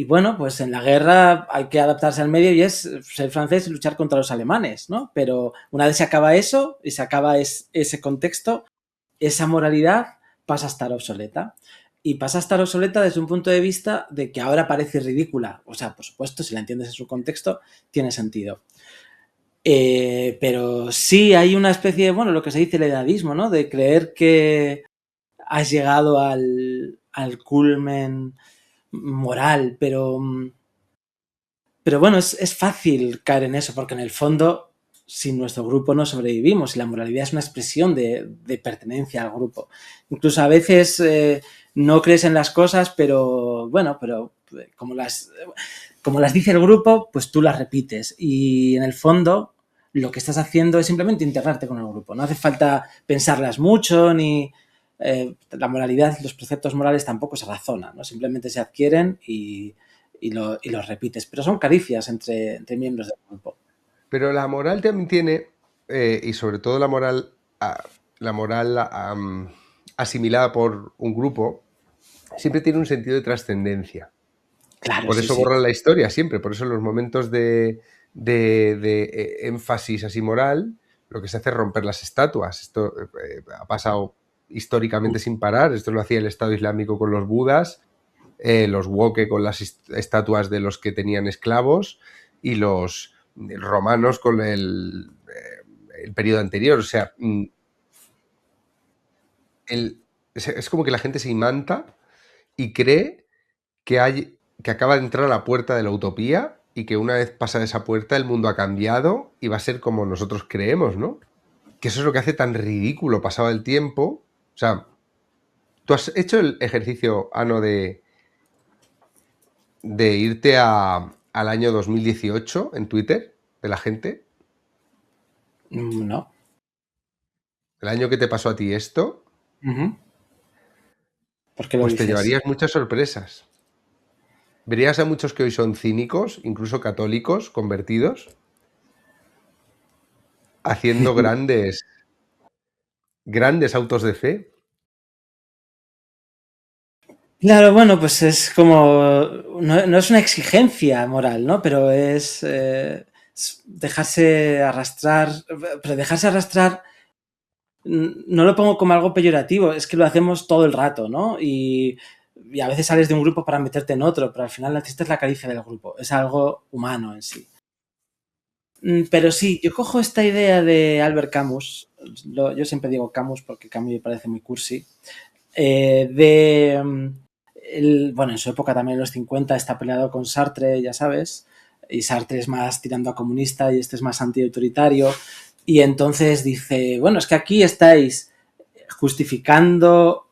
bueno, pues en la guerra hay que adaptarse al medio y es ser francés y luchar contra los alemanes, ¿no? Pero una vez se acaba eso y se acaba ese contexto, esa moralidad pasa a estar obsoleta. Y pasa a estar obsoleta desde un punto de vista de que ahora parece ridícula. O sea, por supuesto, si la entiendes en su contexto, tiene sentido. Pero sí hay una especie de, bueno, lo que se dice el edadismo, ¿no? De creer que has llegado al culmen moral, pero bueno, es fácil caer en eso, porque en el fondo, sin nuestro grupo no sobrevivimos, y la moralidad es una expresión de pertenencia al grupo. Incluso a veces no crees en las cosas, pero bueno, pero como las dice el grupo, pues tú las repites, y en el fondo lo que estás haciendo es simplemente integrarte con el grupo. No hace falta pensarlas mucho, ni la moralidad, los preceptos morales tampoco se razonan, ¿no? Simplemente se adquieren y los repites, pero son caricias entre miembros del grupo. Pero la moral también tiene, y sobre todo la moral asimilada por un grupo, siempre tiene un sentido de trascendencia. Claro, por sí, eso sí. borran la historia siempre, por eso en los momentos de énfasis así moral, lo que se hace es romper las estatuas. Esto ha pasado históricamente sin parar. Esto lo hacía el Estado Islámico con los budas, los woke con las estatuas de los que tenían esclavos y los romanos con el periodo anterior. O sea, es como que la gente se imanta y cree que acaba de entrar a la puerta de la utopía y que una vez pasada esa puerta el mundo ha cambiado y va a ser como nosotros creemos, ¿no? Que eso es lo que hace tan ridículo pasado el tiempo. O sea, ¿tú has hecho el ejercicio, Ano, de irte al año 2018 en Twitter de la gente? No. ¿El año que te pasó a ti esto? Uh-huh. ¿Por qué lo pues dices? Te llevarías muchas sorpresas. Verías a muchos que hoy son cínicos, incluso católicos, convertidos, haciendo grandes autos de fe. Claro, bueno, pues es como... No es una exigencia moral, ¿no? Pero es dejarse arrastrar... Pero dejarse arrastrar no lo pongo como algo peyorativo, es que lo hacemos todo el rato, ¿no? Y a veces sales de un grupo para meterte en otro, pero al final necesitas la caricia del grupo. Es algo humano en sí. Pero sí, yo cojo esta idea de Albert Camus, yo siempre digo Camus porque Camus me parece muy cursi, bueno, en su época también en los 50 está peleado con Sartre, ya sabes, y Sartre es más tirando a comunista y este es más antiautoritario, y entonces dice, bueno, es que aquí estáis justificando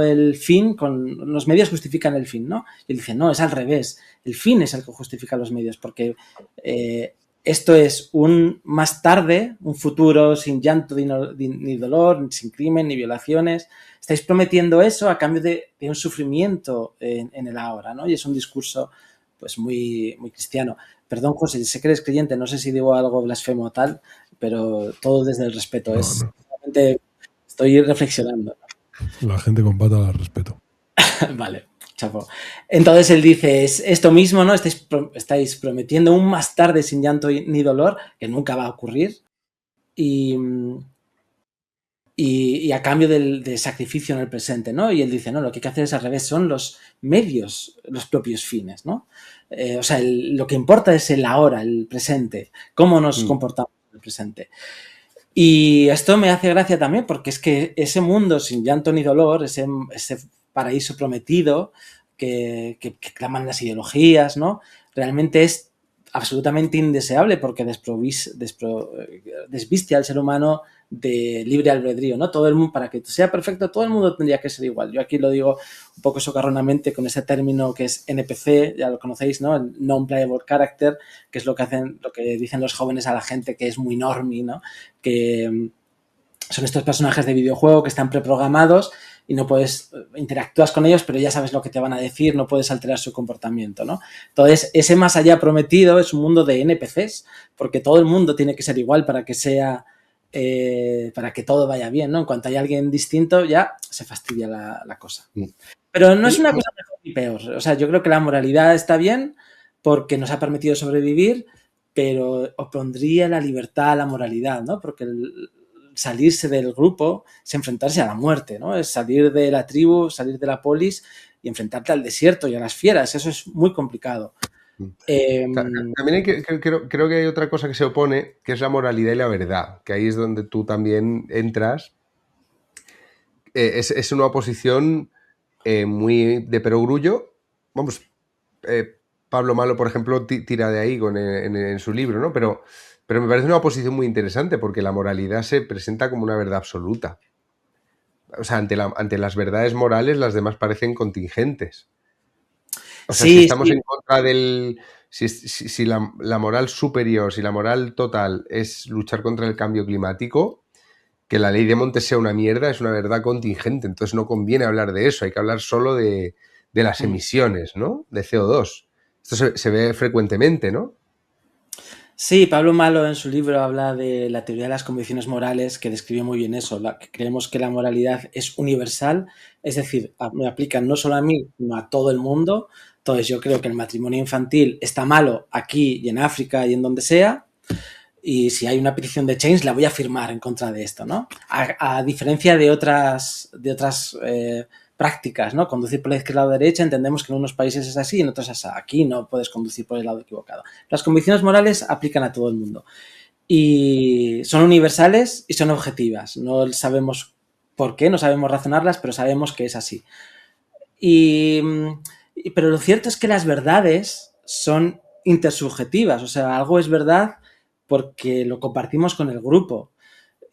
el fin, con los medios justifican el fin, ¿no? Y él dice, no, es al revés, el fin es el que justifica los medios, porque esto es un más tarde, un futuro sin llanto ni dolor, sin crimen ni violaciones. Estáis prometiendo eso a cambio de un sufrimiento en el ahora, ¿no? Y es un discurso pues muy, muy cristiano. Perdón, José, sé que eres creyente, no sé si digo algo blasfemo o tal, pero todo desde el respeto. No, Es no. realmente estoy reflexionando. La gente con pata la respeto. Vale, chapo. Entonces él dice, es esto mismo, ¿no? Estáis prometiendo un más tarde sin llanto ni dolor, que nunca va a ocurrir, y a cambio de sacrificio en el presente, ¿no? Y él dice, no, lo que hay que hacer es al revés, son los medios, los propios fines, ¿no? O sea, lo que importa es el ahora, el presente, cómo nos comportamos en el presente. Y esto me hace gracia también porque es que ese mundo sin llanto ni dolor, ese paraíso prometido que claman las ideologías, ¿no? Realmente es absolutamente indeseable porque desviste al ser humano de libre albedrío, ¿no? Todo el mundo, para que sea perfecto, todo el mundo tendría que ser igual. Yo aquí lo digo un poco socarronamente con ese término que es NPC, ya lo conocéis, ¿no? El non-playable character, que es lo que dicen los jóvenes a la gente que es muy normie, ¿no? Que son estos personajes de videojuego que están preprogramados y no interactúas con ellos, pero ya sabes lo que te van a decir, no puedes alterar su comportamiento, ¿no? Entonces, ese más allá prometido es un mundo de NPCs, porque todo el mundo tiene que ser igual para que para que todo vaya bien, ¿no? En cuanto hay alguien distinto, ya se fastidia la cosa. Pero no es una cosa mejor ni peor. O sea, yo creo que la moralidad está bien porque nos ha permitido sobrevivir, pero opondría la libertad a la moralidad, ¿no? Porque salirse del grupo es enfrentarse a la muerte, ¿no? Es salir de la tribu, salir de la polis y enfrentarte al desierto y a las fieras. Eso es muy complicado. También creo que hay otra cosa que se opone, que es la moralidad y la verdad, que ahí es donde tú también entras. Es una oposición muy de perogrullo. Vamos, Pablo Malo, por ejemplo, tira de ahí en su libro, ¿no? Pero me parece una oposición muy interesante porque la moralidad se presenta como una verdad absoluta. O sea, ante las verdades morales, las demás parecen contingentes. O sea, si estamos en contra del... Si la moral superior, si la moral total es luchar contra el cambio climático, que la ley de Montes sea una mierda es una verdad contingente. Entonces no conviene hablar de eso, hay que hablar solo de las emisiones, ¿no? De CO2. Esto se ve frecuentemente, ¿no? Sí, Pablo Malo en su libro habla de la teoría de las convicciones morales, que describe muy bien eso, que creemos que la moralidad es universal, es decir, me aplican no solo a mí, sino a todo el mundo. Entonces yo creo que el matrimonio infantil está malo aquí y en África y en donde sea, y si hay una petición de Change la voy a firmar en contra de esto, ¿no? A diferencia de otras prácticas, ¿no? Conducir por la izquierda o la derecha, entendemos que en unos países es así y en otros es así. Aquí no puedes conducir por el lado equivocado. Las convicciones morales aplican a todo el mundo y son universales y son objetivas. No sabemos por qué, no sabemos razonarlas, pero sabemos que es así. Pero lo cierto es que las verdades son intersubjetivas, o sea, algo es verdad porque lo compartimos con el grupo.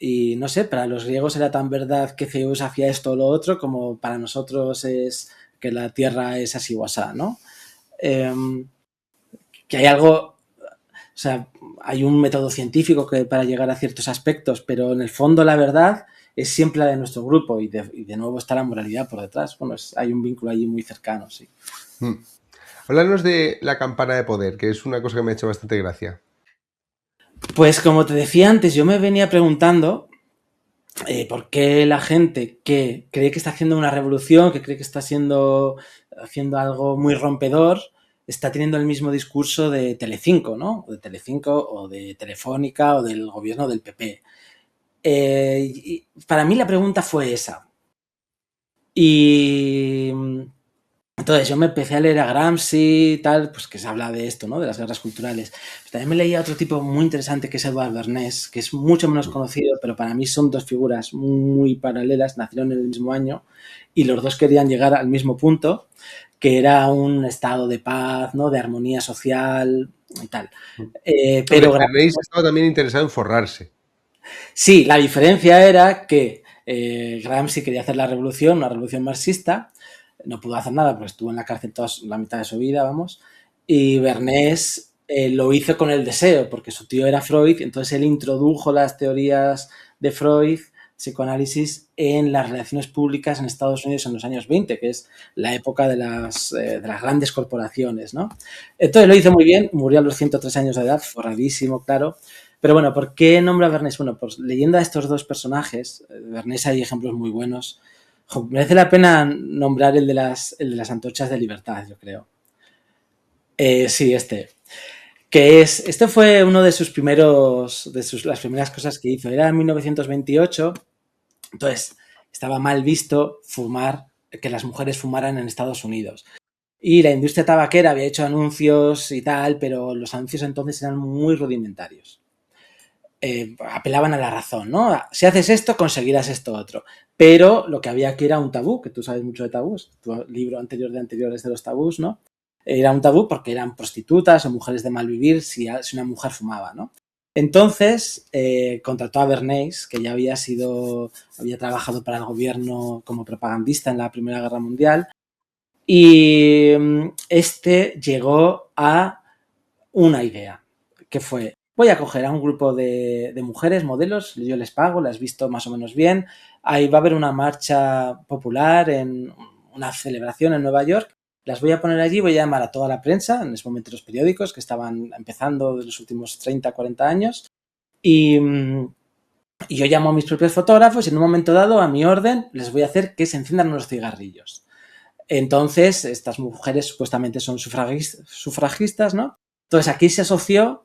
Y no sé, para los griegos era tan verdad que Zeus hacía esto o lo otro como para nosotros es que la Tierra es así o asá, ¿no? Que hay algo, o sea, hay un método científico para llegar a ciertos aspectos, pero en el fondo la verdad es siempre la de nuestro grupo y de nuevo está la moralidad por detrás. Bueno, hay un vínculo allí muy cercano, sí. Háblanos de la campana de poder, que es una cosa que me ha hecho bastante gracia. Pues como te decía antes, yo me venía preguntando por qué la gente que cree que está haciendo una revolución, que cree que está haciendo algo muy rompedor, está teniendo el mismo discurso de Telecinco, ¿no? O de Telecinco, o de Telefónica, o del gobierno del PP. Y para mí la pregunta fue esa. Y entonces yo me empecé a leer a Gramsci y tal, pues que se habla de esto, ¿no? De las guerras culturales. Pero también me leía otro tipo muy interesante que es Edouard Bernays, que es mucho menos conocido, pero para mí son dos figuras muy paralelas, nacieron en el mismo año y los dos querían llegar al mismo punto, que era un estado de paz, ¿no? De armonía social y tal. Pero Bernays estaba también interesado en forrarse. Sí, la diferencia era que Gramsci quería hacer la revolución, una revolución marxista. No pudo hacer nada porque estuvo en la cárcel la mitad de su vida, vamos. Y Bernays lo hizo con el deseo, porque su tío era Freud, entonces él introdujo las teorías de Freud, psicoanálisis, en las relaciones públicas en Estados Unidos en los años 20, que es la época de las grandes corporaciones, ¿no? Entonces lo hizo muy bien, murió a los 103 años de edad, forradísimo, claro. Pero bueno, ¿por qué nombra a Bernays? Bueno, pues leyendo a estos dos personajes, Bernays hay ejemplos muy buenos. Merece la pena nombrar el de las antorchas de libertad, yo creo. Sí, este fue uno de sus primeros, las primeras cosas que hizo. Era en 1928, entonces estaba mal visto que las mujeres fumaran en Estados Unidos. Y la industria tabaquera había hecho anuncios y tal, pero los anuncios entonces eran muy rudimentarios. Apelaban a la razón, ¿no? Si haces esto, conseguirás esto otro. Pero lo que había aquí era un tabú, que tú sabes mucho de tabús, tu libro anterior de anteriores de los tabús, ¿no? Era un tabú porque eran prostitutas o mujeres de mal vivir si una mujer fumaba, ¿no? Entonces contrató a Bernays, que ya había trabajado para el gobierno como propagandista en la Primera Guerra Mundial, y llegó a una idea, que fue: voy a coger a un grupo de mujeres, modelos, yo les pago, las visto más o menos bien, ahí va a haber una marcha popular, en una celebración en Nueva York, las voy a poner allí, voy a llamar a toda la prensa, en ese momento los periódicos que estaban empezando de los últimos 30, 40 años, y yo llamo a mis propios fotógrafos y en un momento dado, a mi orden, les voy a hacer que se enciendan unos cigarrillos. Entonces, estas mujeres supuestamente son sufragistas, ¿no? Entonces, aquí se asoció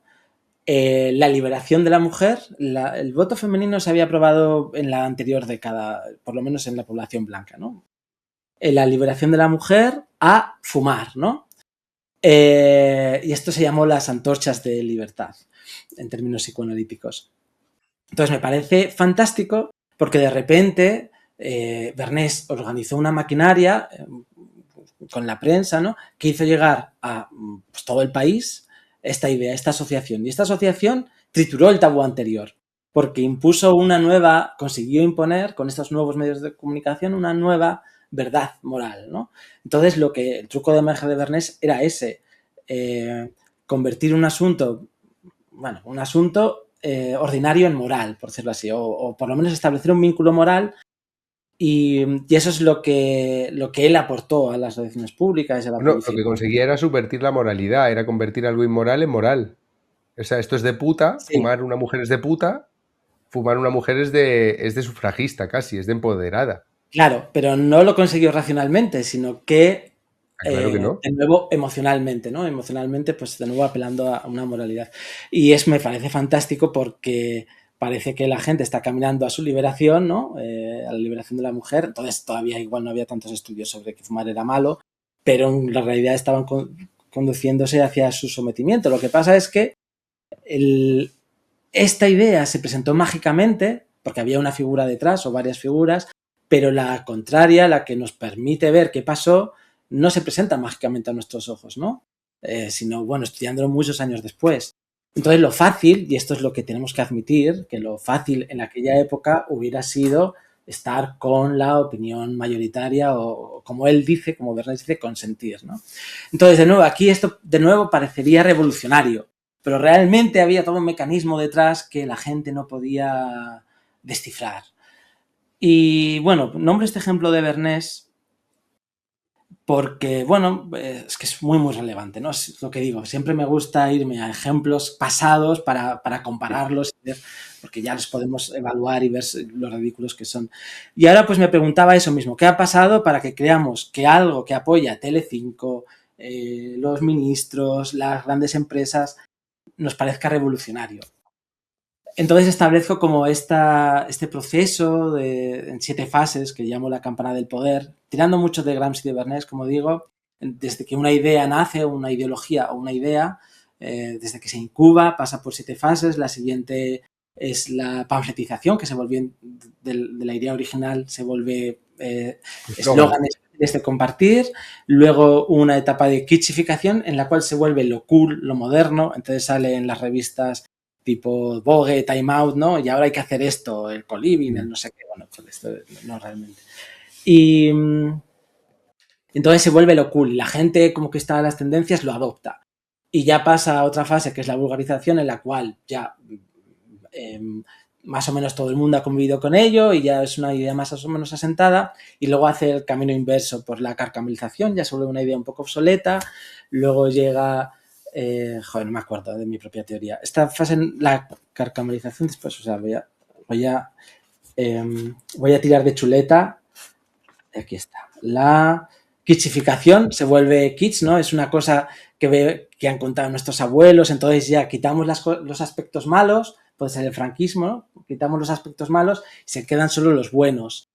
la liberación de la mujer. El voto femenino se había aprobado en la anterior década, por lo menos en la población blanca, ¿no? La liberación de la mujer a fumar, ¿no? Y esto se llamó las antorchas de libertad, en términos psicoanalíticos. Entonces, me parece fantástico porque de repente Bernays organizó una maquinaria con la prensa, ¿no?, que hizo llegar a pues, todo el país esta idea, esta asociación. Y esta asociación trituró el tabú anterior, porque consiguió imponer con estos nuevos medios de comunicación una nueva verdad moral, ¿no? Entonces, el truco de magia de Bernays era ese, convertir un asunto ordinario en moral, por decirlo así, o por lo menos establecer un vínculo moral. Y eso es lo que él aportó a las relaciones públicas. Lo que conseguía era subvertir la moralidad, era convertir algo inmoral en moral. O sea, esto es de puta, sí. Fumar una mujer es de puta, fumar una mujer es de sufragista casi, es de empoderada. Claro, pero no lo consiguió racionalmente, sino que, claro que no. De nuevo, emocionalmente, ¿no? Emocionalmente, pues de nuevo apelando a una moralidad. Y me parece fantástico porque parece que la gente está caminando a su liberación, ¿no? A la liberación de la mujer. Entonces todavía igual no había tantos estudios sobre que fumar era malo, pero en la realidad estaban conduciéndose hacia su sometimiento. Lo que pasa es que esta idea se presentó mágicamente, porque había una figura detrás o varias figuras, pero la contraria, la que nos permite ver qué pasó, no se presenta mágicamente a nuestros ojos, ¿no? Sino, bueno, estudiándolo muchos años después. Entonces, lo fácil, y esto es lo que tenemos que admitir, que lo fácil en aquella época hubiera sido estar con la opinión mayoritaria o, como él dice, como Bernays dice, consentir, ¿no? Entonces, de nuevo, aquí esto de nuevo parecería revolucionario, pero realmente había todo un mecanismo detrás que la gente no podía descifrar. Y, bueno, nombro este ejemplo de Bernays porque, bueno, es que es muy, muy relevante, ¿no? Es lo que digo, siempre me gusta irme a ejemplos pasados para compararlos, porque ya los podemos evaluar y ver lo ridículos que son. Y ahora pues me preguntaba eso mismo, ¿qué ha pasado para que creamos que algo que apoya Telecinco, los ministros, las grandes empresas, nos parezca revolucionario? Entonces establezco como este proceso en 7 fases que llamo la campana del poder, tirando mucho de Gramsci y de Bernays, como digo, desde que una idea nace, una ideología o una idea, desde que se incuba, pasa por 7 fases. La siguiente es la panfletización, que se vuelve de la idea original, se vuelve eslóganes de compartir. Luego una etapa de kitschificación en la cual se vuelve lo cool, lo moderno, entonces sale en las revistas tipo Vogue, Time Out, ¿no? Y ahora hay que hacer esto, el co-living, el no sé qué, bueno, pues esto no realmente. Y entonces se vuelve lo cool y la gente como que está a las tendencias lo adopta. y ya pasa a otra fase que es la vulgarización, en la cual ya más o menos todo el mundo ha convivido con ello y ya es una idea más o menos asentada, y luego hace el camino inverso por la carcamelización, ya se vuelve una idea un poco obsoleta, luego llega, no me acuerdo de mi propia teoría, esta fase en la carcamelización después, o sea, voy a tirar de chuleta, aquí está, la kitschificación, se vuelve kitsch, ¿no? Es una cosa que han contado nuestros abuelos, entonces ya quitamos los aspectos malos, puede ser el franquismo, ¿no? Quitamos los aspectos malos y se quedan solo los buenos.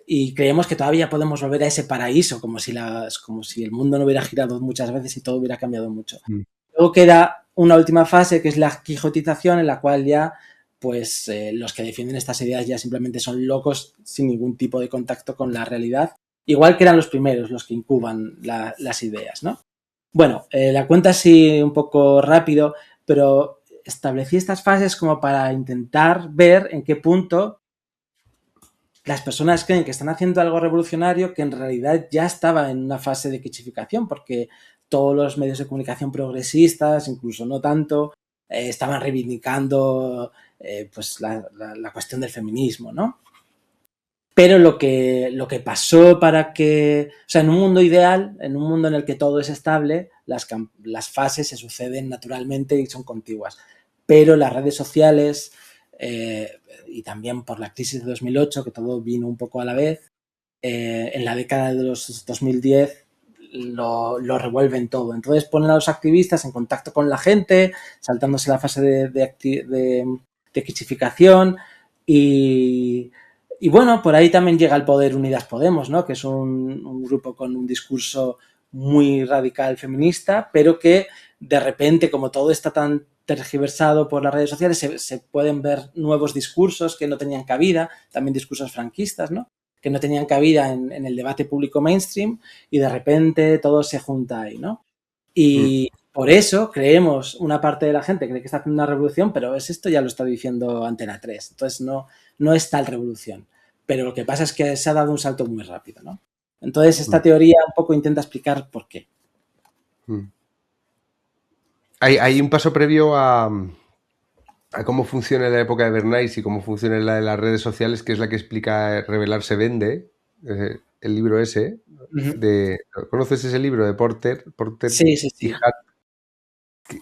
Y creemos que todavía podemos volver a ese paraíso, como si el mundo no hubiera girado muchas veces y todo hubiera cambiado mucho. Luego queda una última fase, que es la quijotización, en la cual ya pues los que defienden estas ideas ya simplemente son locos sin ningún tipo de contacto con la realidad, igual que eran los primeros los que incuban las ideas, ¿no? Bueno, la cuento así un poco rápido, pero establecí estas fases como para intentar ver en qué punto las personas creen que están haciendo algo revolucionario que en realidad ya estaba en una fase de kitchificación, porque todos los medios de comunicación progresistas, incluso no tanto, estaban reivindicando pues la cuestión del feminismo, ¿no? Pero lo que pasó para que... O sea, en un mundo ideal, en un mundo en el que todo es estable, las fases se suceden naturalmente y son contiguas. Pero las redes sociales, y también por la crisis de 2008, que todo vino un poco a la vez, en la década de los 2010 lo revuelven todo. Entonces ponen a los activistas en contacto con la gente, saltándose la fase de kitchificación y bueno, por ahí también llega el poder Unidas Podemos, ¿no? Que es un grupo con un discurso muy radical feminista, pero que de repente, como todo está tan tergiversado por las redes sociales, se pueden ver nuevos discursos que no tenían cabida, también discursos franquistas, ¿no? Que no tenían cabida en el debate público mainstream, y de repente todo se junta ahí, ¿no? Y por eso creemos, una parte de la gente cree que está haciendo una revolución, pero esto ya lo está diciendo Antena 3, entonces no es tal revolución. Pero lo que pasa es que se ha dado un salto muy rápido, ¿no? Entonces esta teoría un poco intenta explicar por qué. Hay un paso previo a cómo funciona la época de Bernays y cómo funciona la de las redes sociales, que es la que explica Revelar se vende, el libro ese. ¿Conoces ese libro de Porter Sí. y Hatt,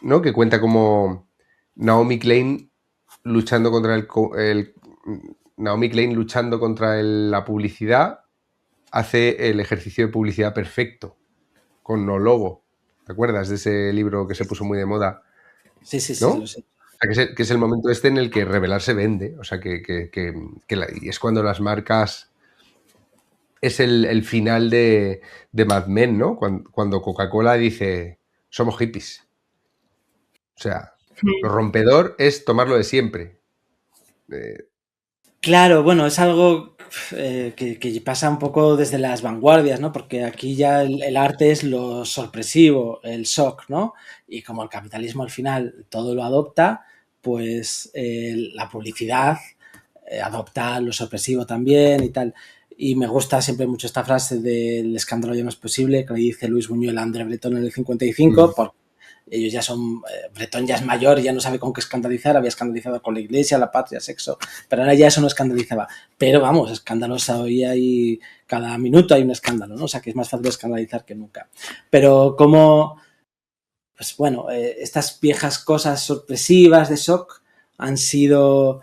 ¿no? Que cuenta como Naomi Klein luchando contra la publicidad, hace el ejercicio de publicidad perfecto con no logo. ¿Te acuerdas de ese libro que se puso muy de moda? Sí, ¿no? lo sé. O sea, que es el momento este en el que Revelar se vende. O sea, y es cuando las marcas... Es el final de Mad Men, ¿no? Cuando Coca-Cola dice, somos hippies. O sea, lo rompedor es tomarlo de siempre. Claro, bueno, es algo que pasa un poco desde las vanguardias, ¿no? Porque aquí ya el arte es lo sorpresivo, el shock, ¿no? Y como el capitalismo al final todo lo adopta, pues la publicidad adopta lo sorpresivo también y tal. Y me gusta siempre mucho esta frase del escándalo ya no es posible, que le dice Luis Buñuel a André Breton en el 55, porque ellos ya son... Breton ya es mayor, ya no sabe con qué escandalizar, había escandalizado con la iglesia, la patria, sexo, pero ahora ya eso no escandalizaba. Pero vamos, escándalos hoy hay... Cada minuto hay un escándalo, ¿no? O sea, que es más fácil escandalizar que nunca. Pero como... Pues bueno, estas viejas cosas sorpresivas de shock han sido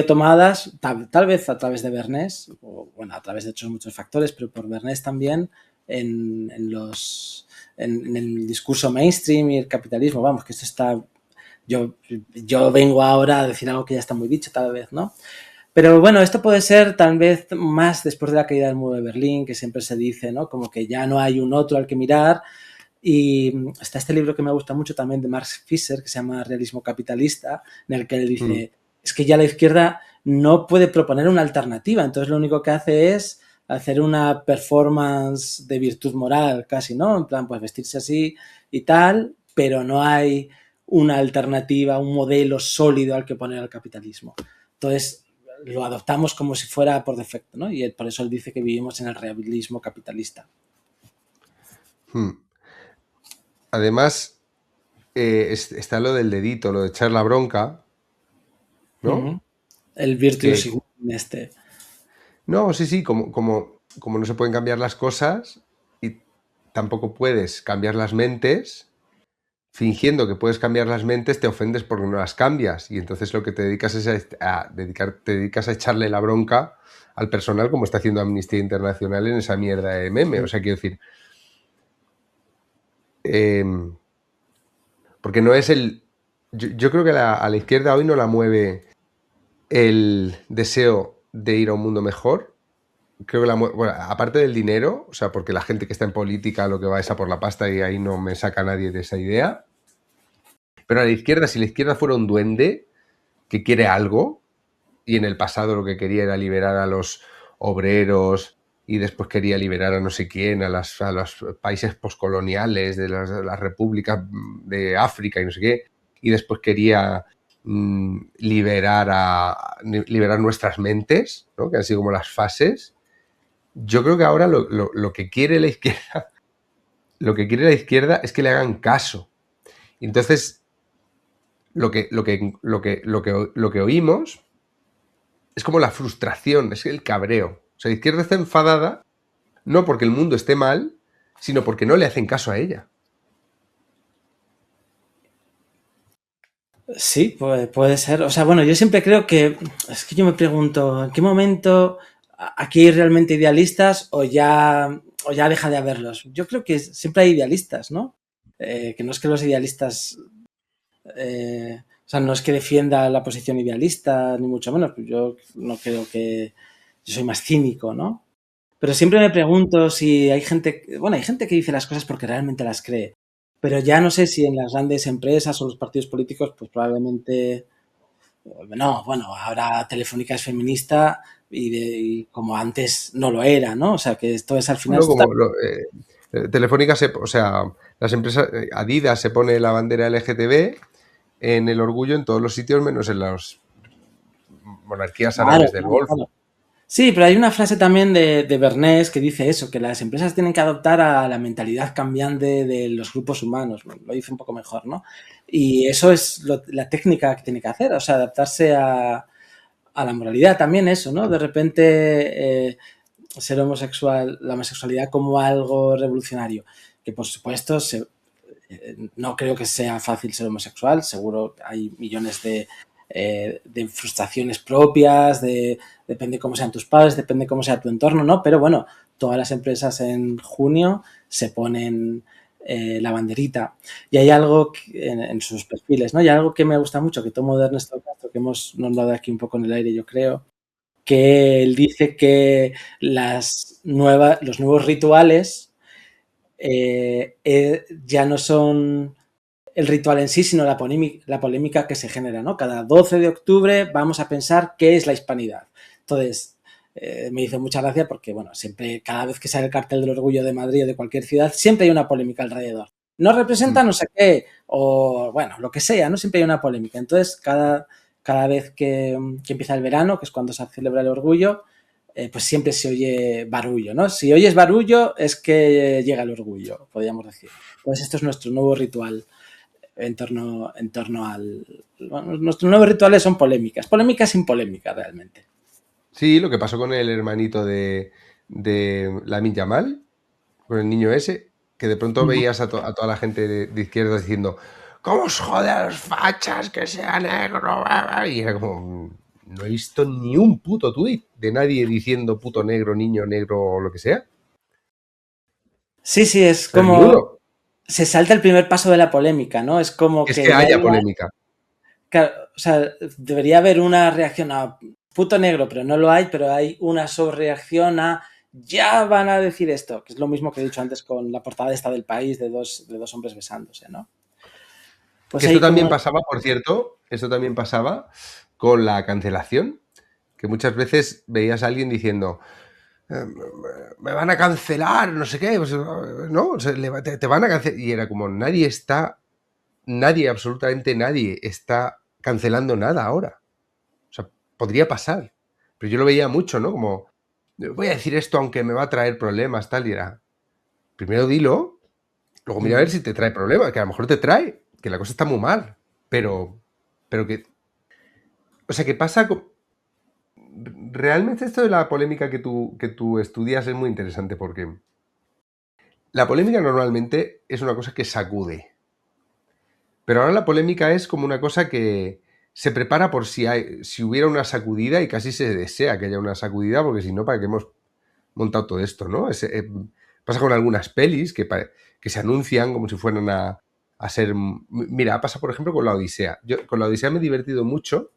tomadas, tal vez a través de Bernays, o bueno, a través de otros muchos factores, pero por Bernays también, en el discurso mainstream y el capitalismo. Vamos, que esto está... Yo vengo ahora a decir algo que ya está muy dicho, tal vez, ¿no? Pero bueno, esto puede ser tal vez más después de la caída del muro de Berlín, que siempre se dice, ¿no? Como que ya no hay un otro al que mirar. Y está este libro que me gusta mucho también de Marx Fisher, que se llama Realismo Capitalista, en el que él dice, es que ya la izquierda no puede proponer una alternativa, entonces lo único que hace es hacer una performance de virtud moral casi, ¿no? En plan, pues vestirse así y tal, pero no hay una alternativa, un modelo sólido al que poner al capitalismo. Entonces lo adoptamos como si fuera por defecto, ¿no? Y por eso él dice que vivimos en el realismo capitalista. Además, está lo del dedito, lo de echar la bronca, ¿no? Ujú. El virtuous este. No, sí, como no se pueden cambiar las cosas y tampoco puedes cambiar las mentes, fingiendo que puedes cambiar las mentes, te ofendes porque no las cambias. Y entonces lo que te dedicas es te dedicas a echarle la bronca al personal, como está haciendo Amnistía Internacional en esa mierda de meme. O sea, quiero decir, porque no es el... Yo creo que a la izquierda hoy no la mueve el deseo de ir a un mundo mejor. Creo que bueno, aparte del dinero, o sea, porque la gente que está en política lo que va es a por la pasta y ahí no me saca nadie de esa idea. Pero a la izquierda, si la izquierda fuera un duende que quiere algo, y en el pasado lo que quería era liberar a los obreros y después quería liberar a no sé quién, a los países poscoloniales de las repúblicas de África y no sé qué, y después quería liberar nuestras mentes, ¿no? Que han sido como las fases. Yo creo que ahora lo que quiere la izquierda, es que le hagan caso. Entonces, lo que oímos es como la frustración, es el cabreo. O sea, la izquierda está enfadada no porque el mundo esté mal, sino porque no le hacen caso a ella. Sí, puede ser. O sea, bueno, yo siempre creo que, es que yo me pregunto, ¿en qué momento aquí hay realmente idealistas o ya deja de haberlos? Yo creo que siempre hay idealistas, ¿no? Que no es que los idealistas, o sea, no es que defienda la posición idealista, ni mucho menos, pues yo no creo que, yo soy más cínico, ¿no? Pero siempre me pregunto si hay gente, bueno, hay gente que dice las cosas porque realmente las cree. Pero ya no sé si en las grandes empresas o los partidos políticos, pues probablemente, no, bueno, ahora Telefónica es feminista y como antes no lo era, ¿no? O sea, que esto es al final... Bueno, como Telefónica, o sea, las empresas, Adidas se pone la bandera LGTB en el orgullo en todos los sitios, menos en las monarquías árabes del Golfo. Claro. Sí, pero hay una frase también de Bernays que dice eso, que las empresas tienen que adoptar a la mentalidad cambiante de los grupos humanos. Lo dice un poco mejor, ¿no? Y eso es la técnica que tiene que hacer, o sea, adaptarse a la moralidad también, eso, ¿no? De repente ser homosexual, la homosexualidad como algo revolucionario, que por supuesto no creo que sea fácil ser homosexual, seguro hay millones de frustraciones propias, depende cómo sean tus padres, depende cómo sea tu entorno, ¿no? Pero bueno, todas las empresas en junio se ponen la banderita. Y hay algo en sus perfiles, ¿no? Y algo que me gusta mucho, que tomo de Ernesto Castro, que hemos nombrado aquí un poco en el aire, yo creo, que él dice que los nuevos rituales ya no son el ritual en sí, sino la polémica que se genera, ¿no? Cada 12 de octubre vamos a pensar qué es la hispanidad. Entonces, me hizo mucha gracia porque, bueno, siempre, cada vez que sale el cartel del orgullo de Madrid o de cualquier ciudad, siempre hay una polémica alrededor. No representa no sé qué, o bueno, lo que sea, ¿no? Siempre hay una polémica. Entonces, cada vez que empieza el verano, que es cuando se celebra el orgullo, pues siempre se oye barullo, ¿no? Si oyes barullo es que llega el orgullo, podríamos decir. Pues esto es nuestro nuevo ritual en torno al... Bueno, nuestros nuevos rituales son polémicas sin polémica realmente. Sí, lo que pasó con el hermanito de Lamine Yamal, con el niño ese, que de pronto veías a toda la gente de izquierda diciendo ¿cómo os jode a los fachas que sea negro? Y era como, no he visto ni un puto tuit de nadie diciendo puto negro, niño negro o lo que sea. Sí, es como... Se salta el primer paso de la polémica, ¿no? Es como es que haya polémica. Claro, o sea, debería haber una reacción a puto negro, pero no lo hay, pero hay una sobrereacción a ya van a decir esto, que es lo mismo que he dicho antes con la portada esta del País de dos hombres besándose, ¿no? Pues esto también pasaba, por cierto, con la cancelación, que muchas veces veías a alguien diciendo me van a cancelar, no sé qué, pues, no, o sea, te van a cancelar, y era como absolutamente nadie está cancelando nada ahora. O sea, podría pasar, pero yo lo veía mucho, ¿no? Como, voy a decir esto aunque me va a traer problemas, tal, y era, primero dilo, luego mira a ver si te trae problemas, que a lo mejor te trae, que la cosa está muy mal, pero que... O sea, que pasa... Realmente esto de la polémica que tú estudias es muy interesante porque la polémica normalmente es una cosa que sacude. Pero ahora la polémica es como una cosa que se prepara por si hubiera una sacudida y casi se desea que haya una sacudida porque si no, ¿para qué hemos montado todo esto, no? Pasa con algunas pelis que se anuncian como si fueran a ser... Mira, pasa por ejemplo con La Odisea. Yo con La Odisea me he divertido mucho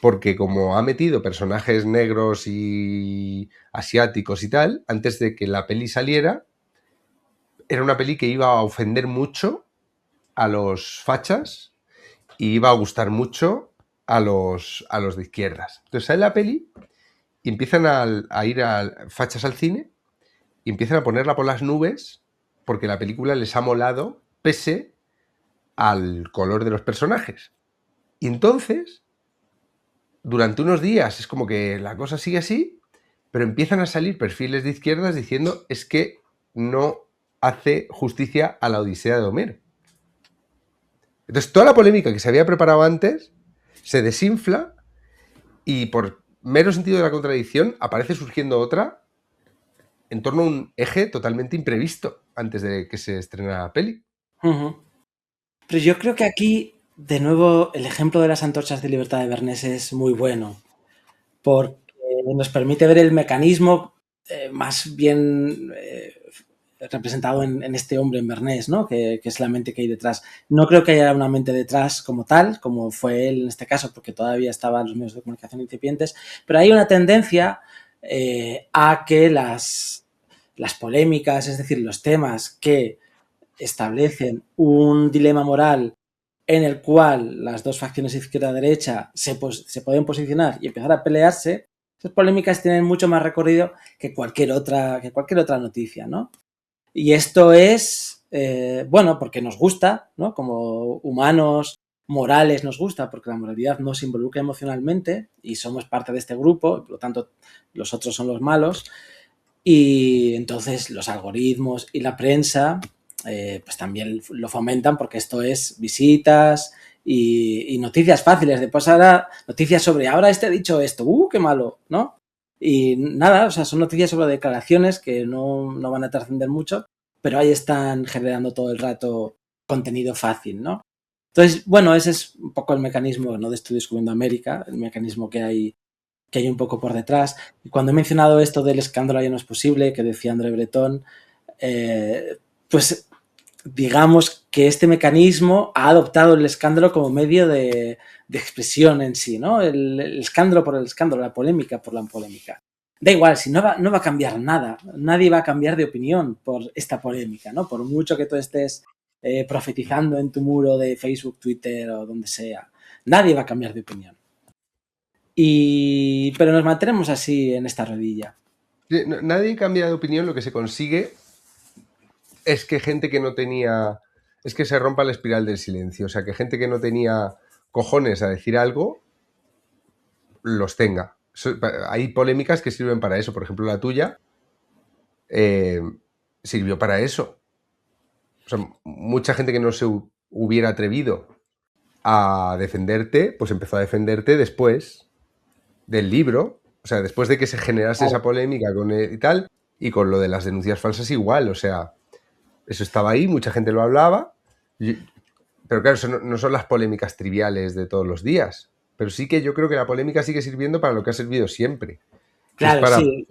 porque como ha metido personajes negros y asiáticos y tal, antes de que la peli saliera, era una peli que iba a ofender mucho a los fachas y iba a gustar mucho a los de izquierdas. Entonces sale la peli y empiezan a ir a fachas al cine y empiezan a ponerla por las nubes porque la película les ha molado pese al color de los personajes. Y entonces, durante unos días es como que la cosa sigue así, pero empiezan a salir perfiles de izquierdas diciendo es que no hace justicia a la Odisea de Homero. Entonces toda la polémica que se había preparado antes se desinfla y por mero sentido de la contradicción aparece surgiendo otra en torno a un eje totalmente imprevisto antes de que se estrenara la peli. Pero yo creo que aquí, de nuevo, el ejemplo de las antorchas de libertad de Bernés es muy bueno, porque nos permite ver el mecanismo más bien representado en este hombre, en Bernés, ¿no? Que es la mente que hay detrás. No creo que haya una mente detrás como tal, como fue él en este caso, porque todavía estaban los medios de comunicación incipientes, pero hay una tendencia a que las polémicas, es decir, los temas que establecen un dilema moral en el cual las dos facciones izquierda-derecha se pueden posicionar y empezar a pelearse, esas polémicas tienen mucho más recorrido que cualquier otra noticia, ¿no? Y esto es, bueno, porque nos gusta, ¿no? Como humanos morales nos gusta, porque la moralidad nos involucra emocionalmente y somos parte de este grupo, por lo tanto los otros son los malos. Y entonces los algoritmos y la prensa pues también lo fomentan porque esto es visitas y noticias fáciles. Después ahora noticias sobre, ahora este ha dicho esto, qué malo, ¿no? Y nada, o sea, son noticias sobre declaraciones que no van a trascender mucho, pero ahí están generando todo el rato contenido fácil, ¿no? Entonces, bueno, ese es un poco el mecanismo, no de Estoy Descubriendo América, el mecanismo que hay un poco por detrás. Y cuando he mencionado esto del escándalo ya no es posible, que decía André Breton, pues digamos que este mecanismo ha adoptado el escándalo como medio de expresión en sí, ¿no? El escándalo por el escándalo, la polémica por la polémica. Da igual, si no va a cambiar nada, nadie va a cambiar de opinión por esta polémica, ¿no? Por mucho que tú estés profetizando en tu muro de Facebook, Twitter o donde sea, nadie va a cambiar de opinión. Pero nos mantenemos así en esta rodilla. Nadie cambia de opinión, lo que se consigue es que gente que no tenía... Es que se rompa la espiral del silencio. O sea, que gente que no tenía cojones a decir algo, los tenga. Hay polémicas que sirven para eso. Por ejemplo, la tuya sirvió para eso. O sea, mucha gente que no se hubiera atrevido a defenderte, pues empezó a defenderte después del libro. O sea, después de que se generase esa polémica con él y tal, y con lo de las denuncias falsas igual. O sea, eso estaba ahí, mucha gente lo hablaba, pero claro, eso no son las polémicas triviales de todos los días, pero sí que yo creo que la polémica sigue sirviendo para lo que ha servido siempre, claro, es para sí.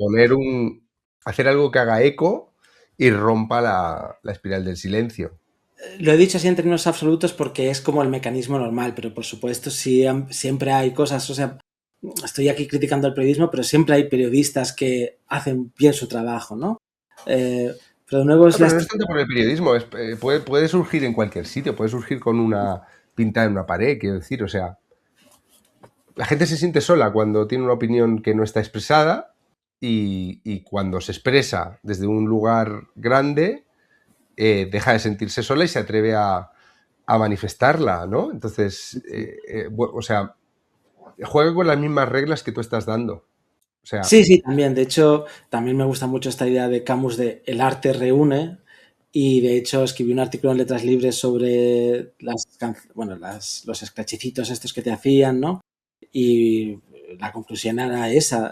hacer algo que haga eco y rompa la espiral del silencio. Lo he dicho así en términos absolutos porque es como el mecanismo normal, pero por supuesto siempre hay cosas, o sea, estoy aquí criticando el periodismo, pero siempre hay periodistas que hacen bien su trabajo, ¿no? Pero de nuevo no es tanto por el periodismo, puede surgir en cualquier sitio, puede surgir con una pintada en una pared, quiero decir, o sea, la gente se siente sola cuando tiene una opinión que no está expresada y cuando se expresa desde un lugar grande, deja de sentirse sola y se atreve a manifestarla, ¿no? Entonces, o sea, juega con las mismas reglas que tú estás dando. O sea, sí, también. De hecho, también me gusta mucho esta idea de Camus de el arte reúne y de hecho escribí un artículo en Letras Libres sobre los escrachecitos estos que te hacían, ¿no? Y la conclusión era esa.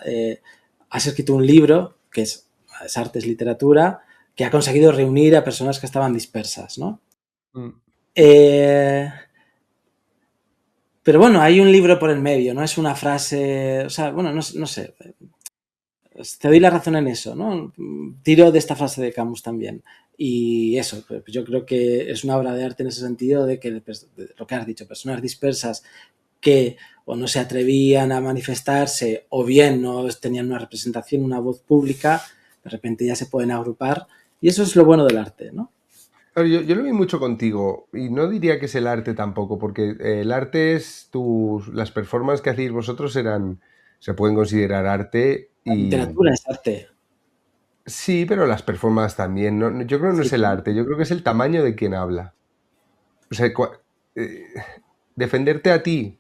Has escrito un libro que es arte, es literatura, que ha conseguido reunir a personas que estaban dispersas, ¿no? Pero bueno, hay un libro por el medio, no es una frase, o sea, bueno, no sé. Te doy la razón en eso, ¿no? Tiro de esta frase de Camus también. Y eso, pues yo creo que es una obra de arte en ese sentido de que, lo que has dicho, personas dispersas que o no se atrevían a manifestarse o bien no tenían una representación, una voz pública, de repente ya se pueden agrupar. Y eso es lo bueno del arte, ¿no? Claro, yo lo vi mucho contigo y no diría que es el arte tampoco, porque el arte es las performances que hacéis vosotros se pueden considerar arte La y... literatura es arte. Sí, pero las performances también. Yo creo que no es el arte, yo creo que es el tamaño de quien habla. O sea, defenderte a ti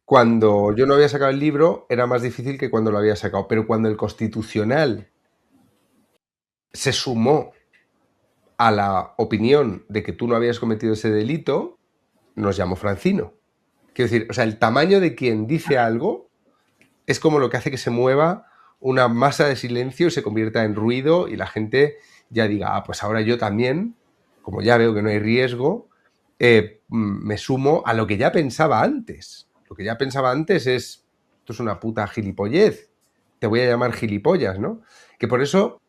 cuando yo no había sacado el libro era más difícil que cuando lo había sacado, pero cuando el Constitucional se sumó a la opinión de que tú no habías cometido ese delito, nos llamó Francino. Quiero decir, o sea, el tamaño de quien dice algo es como lo que hace que se mueva una masa de silencio y se convierta en ruido y la gente ya diga, pues ahora yo también, como ya veo que no hay riesgo, me sumo a lo que ya pensaba antes. Lo que ya pensaba antes es, esto es una puta gilipollez, te voy a llamar gilipollas, ¿no? Que por eso,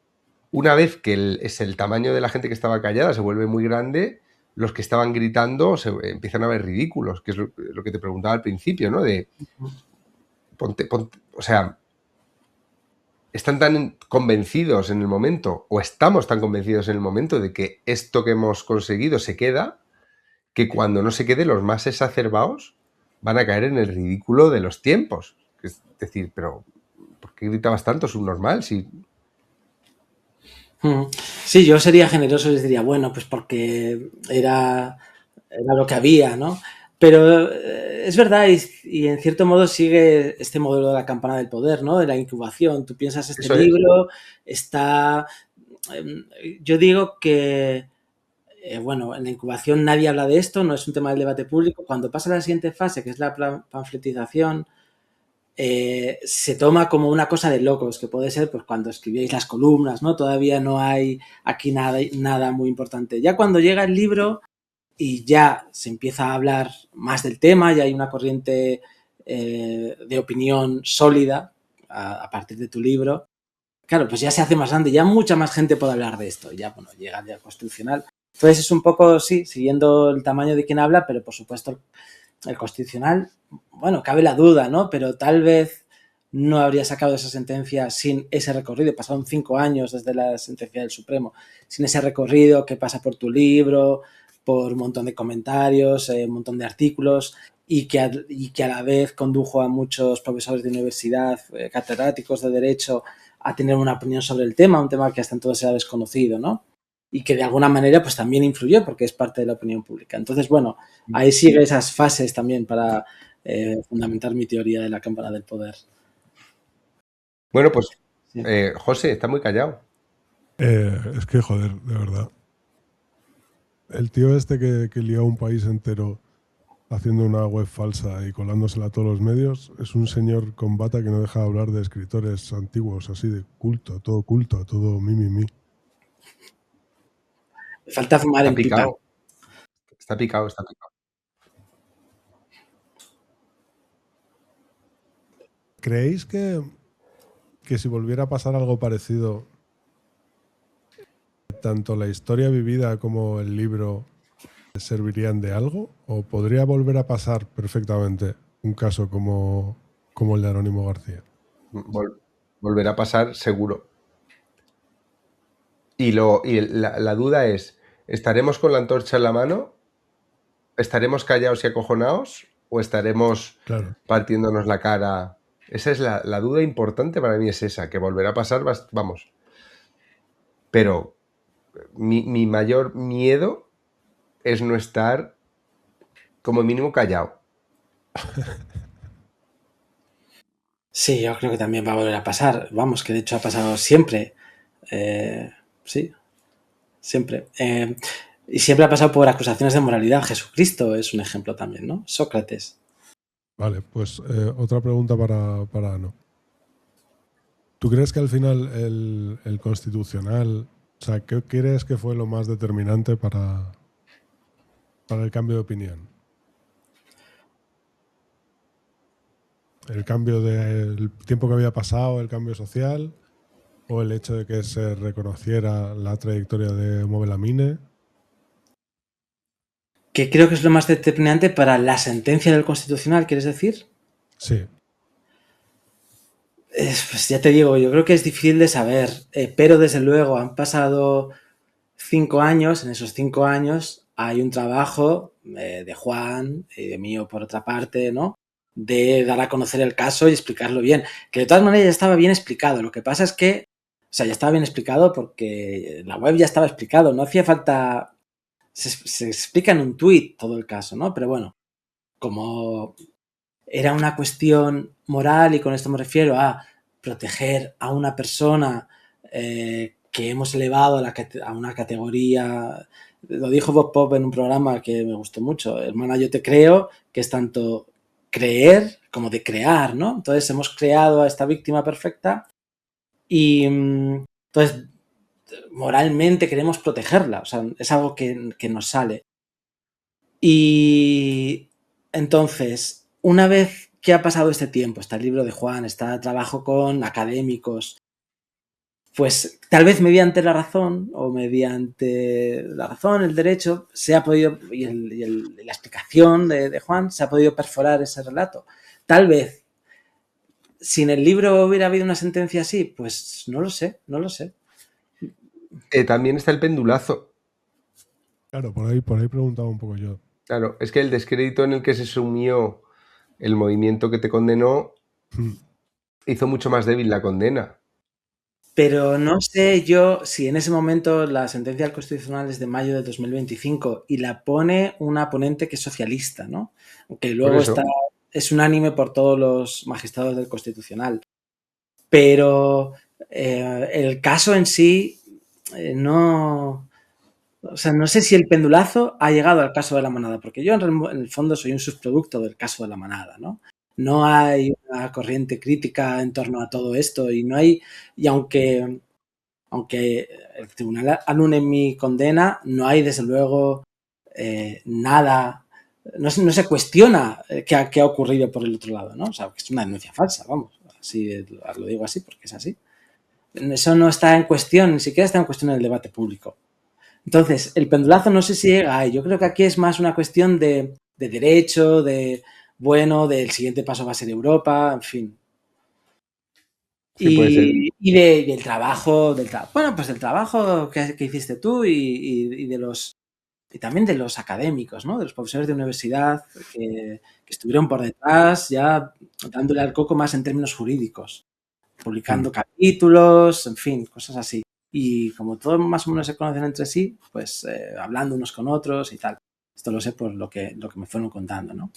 una vez que es el tamaño de la gente que estaba callada se vuelve muy grande, los que estaban gritando se empiezan a ver ridículos, que es lo que te preguntaba al principio, ¿no? De ponte, o sea, están tan convencidos en el momento, o estamos tan convencidos en el momento de que esto que hemos conseguido se queda, que cuando no se quede, los más exacerbados van a caer en el ridículo de los tiempos. Es decir, pero ¿por qué gritabas tanto? Es un normal, sí. Sí, yo sería generoso y les diría, bueno, pues porque era lo que había, ¿no? Pero es verdad y en cierto modo sigue este modelo de la campana del poder, ¿no? De la incubación. Tú piensas este libro, está... yo digo que, bueno, en la incubación nadie habla de esto, no es un tema del debate público. Cuando pasa a la siguiente fase, que es la panfletización, se toma como una cosa de locos, que puede ser pues cuando escribíais las columnas, ¿no? Todavía no hay aquí nada muy importante. Ya cuando llega el libro y ya se empieza a hablar más del tema, ya hay una corriente de opinión sólida a partir de tu libro, claro, pues ya se hace más grande, ya mucha más gente puede hablar de esto, ya, bueno, llega el Constitucional. Entonces es un poco, sí, siguiendo el tamaño de quien habla, pero por supuesto el Constitucional, bueno, cabe la duda, ¿no? Pero tal vez no habría sacado esa sentencia sin ese recorrido. Pasaron 5 años desde la sentencia del Supremo, sin ese recorrido que pasa por tu libro, por un montón de comentarios, un montón de artículos y que a la vez condujo a muchos profesores de universidad, catedráticos de Derecho, a tener una opinión sobre el tema, un tema que hasta entonces era desconocido, ¿no? Y que de alguna manera pues también influyó porque es parte de la opinión pública. Entonces, bueno, ahí sigue esas fases también para fundamentar mi teoría de la campana del poder. Bueno, pues sí. José, está muy callado. Es que, joder, de verdad. El tío este que lió a un país entero haciendo una web falsa y colándosela a todos los medios, es un señor con bata que no deja de hablar de escritores antiguos, así de culto, todo mi. Falta fumar en pipa. Está picado. ¿Creéis que si volviera a pasar algo parecido, tanto la historia vivida como el libro servirían de algo? ¿O podría volver a pasar perfectamente un caso como el de Anónimo García? Volverá a pasar seguro. Y la duda es, ¿estaremos con la antorcha en la mano? ¿Estaremos callados y acojonados? ¿O estaremos partiéndonos la cara? Esa es la duda importante para mí, es esa, que volverá a pasar, vamos. Pero mi mayor miedo es no estar como mínimo callado. Sí, yo creo que también va a volver a pasar. Vamos, que de hecho ha pasado siempre. Sí. siempre. Y siempre ha pasado por acusaciones de moralidad. Jesucristo es un ejemplo también, ¿no? Sócrates. Vale, pues otra pregunta para Ano. ¿Tú crees que al final el Constitucional, o sea, qué crees que fue lo más determinante para el cambio de opinión? ¿El cambio del tiempo que había pasado, el cambio social, o el hecho de que se reconociera la trayectoria de Mobelamine? Que creo que es lo más determinante para la sentencia del Constitucional, ¿quieres decir? Sí. Pues ya te digo, yo creo que es difícil de saber, pero desde luego han pasado 5 años. En esos 5 años hay un trabajo de Juan y de mío por otra parte, ¿no? De dar a conocer el caso y explicarlo bien. Que de todas maneras ya estaba bien explicado. Lo que pasa es que, o sea, ya estaba bien explicado porque la web ya estaba explicado. No hacía falta... Se explica en un tuit todo el caso, ¿no? Pero bueno, como era una cuestión moral, y con esto me refiero a proteger a una persona que hemos elevado a una categoría, lo dijo Bob Pop en un programa que me gustó mucho, hermana, yo te creo, que es tanto creer como de crear, ¿no? Entonces hemos creado a esta víctima perfecta y entonces moralmente queremos protegerla, o sea, es algo que nos sale. Y entonces, una vez que ha pasado este tiempo, está el libro de Juan, está el trabajo con académicos, pues tal vez mediante la razón o mediante la razón, el derecho, se ha podido, y la explicación de Juan, se ha podido perforar ese relato. Tal vez, sin el libro hubiera habido una sentencia así, pues no lo sé. También está el pendulazo. Claro, por ahí preguntaba un poco yo. Claro, es que el descrédito en el que se sumió el movimiento que te condenó hizo mucho más débil la condena. Pero no sé yo si en ese momento la sentencia del Constitucional es de mayo de 2025 y la pone una ponente que es socialista, ¿no? Que luego es unánime por todos los magistrados del Constitucional. Pero el caso en sí no... O sea, no sé si el pendulazo ha llegado al caso de la manada, porque yo en el fondo soy un subproducto del caso de la manada, ¿no? No hay una corriente crítica en torno a todo esto y no hay... Y aunque el tribunal anule mi condena, no hay desde luego nada... No se cuestiona qué ha ocurrido por el otro lado, ¿no? O sea, que es una denuncia falsa, vamos. Así, lo digo así porque es así. Eso no está en cuestión, ni siquiera está en cuestión en el debate público. Entonces, el pendulazo no sé si llega ahí. Yo creo que aquí es más una cuestión de derecho, del siguiente paso va a ser Europa, en fin. Sí, puede ser. Y del trabajo, bueno, pues del trabajo que hiciste tú y también de los académicos, ¿no? De los profesores de universidad que estuvieron por detrás ya dándole al coco más en términos jurídicos, publicando capítulos, en fin, cosas así. Y como todos más o menos se conocen entre sí, pues hablando unos con otros y tal. Esto lo sé por lo que me fueron contando, ¿no?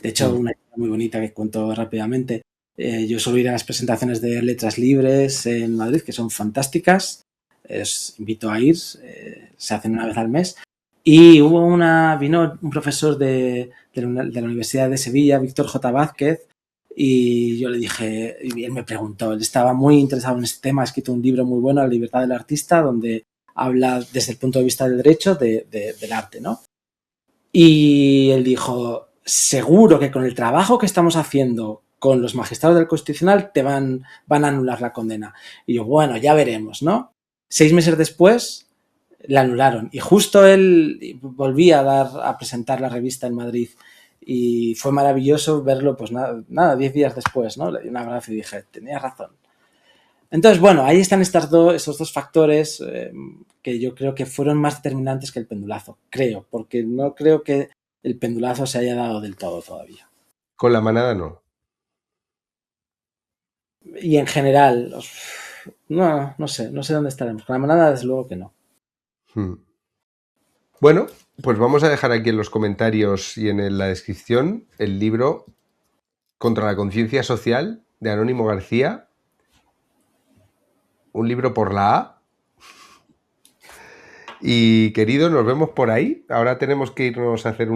De hecho, una historia muy bonita que cuento rápidamente. Yo suelo ir a las presentaciones de Letras Libres en Madrid, que son fantásticas. Os invito a ir. Se hacen una vez al mes. Y vino un profesor de la Universidad de Sevilla, Víctor J. Vázquez, y yo le dije, y él me preguntó, él estaba muy interesado en este tema, ha escrito un libro muy bueno, La libertad del artista, donde habla desde el punto de vista del derecho del arte, ¿no? Y él dijo, seguro que con el trabajo que estamos haciendo con los magistrados del Constitucional te van a anular la condena. Y yo, bueno, ya veremos, ¿no? 6 meses después la anularon. Y justo él volvía a presentar la revista en Madrid. Y fue maravilloso verlo, pues nada, 10 días después, ¿no? Le di un abrazo y dije, tenías razón. Entonces, bueno, ahí están esos dos factores que yo creo que fueron más determinantes que el pendulazo. Creo, porque no creo que el pendulazo se haya dado del todo todavía. Con la manada no. Y en general, no sé dónde estaremos. Con la manada, desde luego que no. Bueno, pues vamos a dejar aquí en los comentarios y en la descripción el libro Contra la conciencia social de Anónimo García. Un libro por la A. Y querido, nos vemos por ahí. Ahora tenemos que irnos a hacer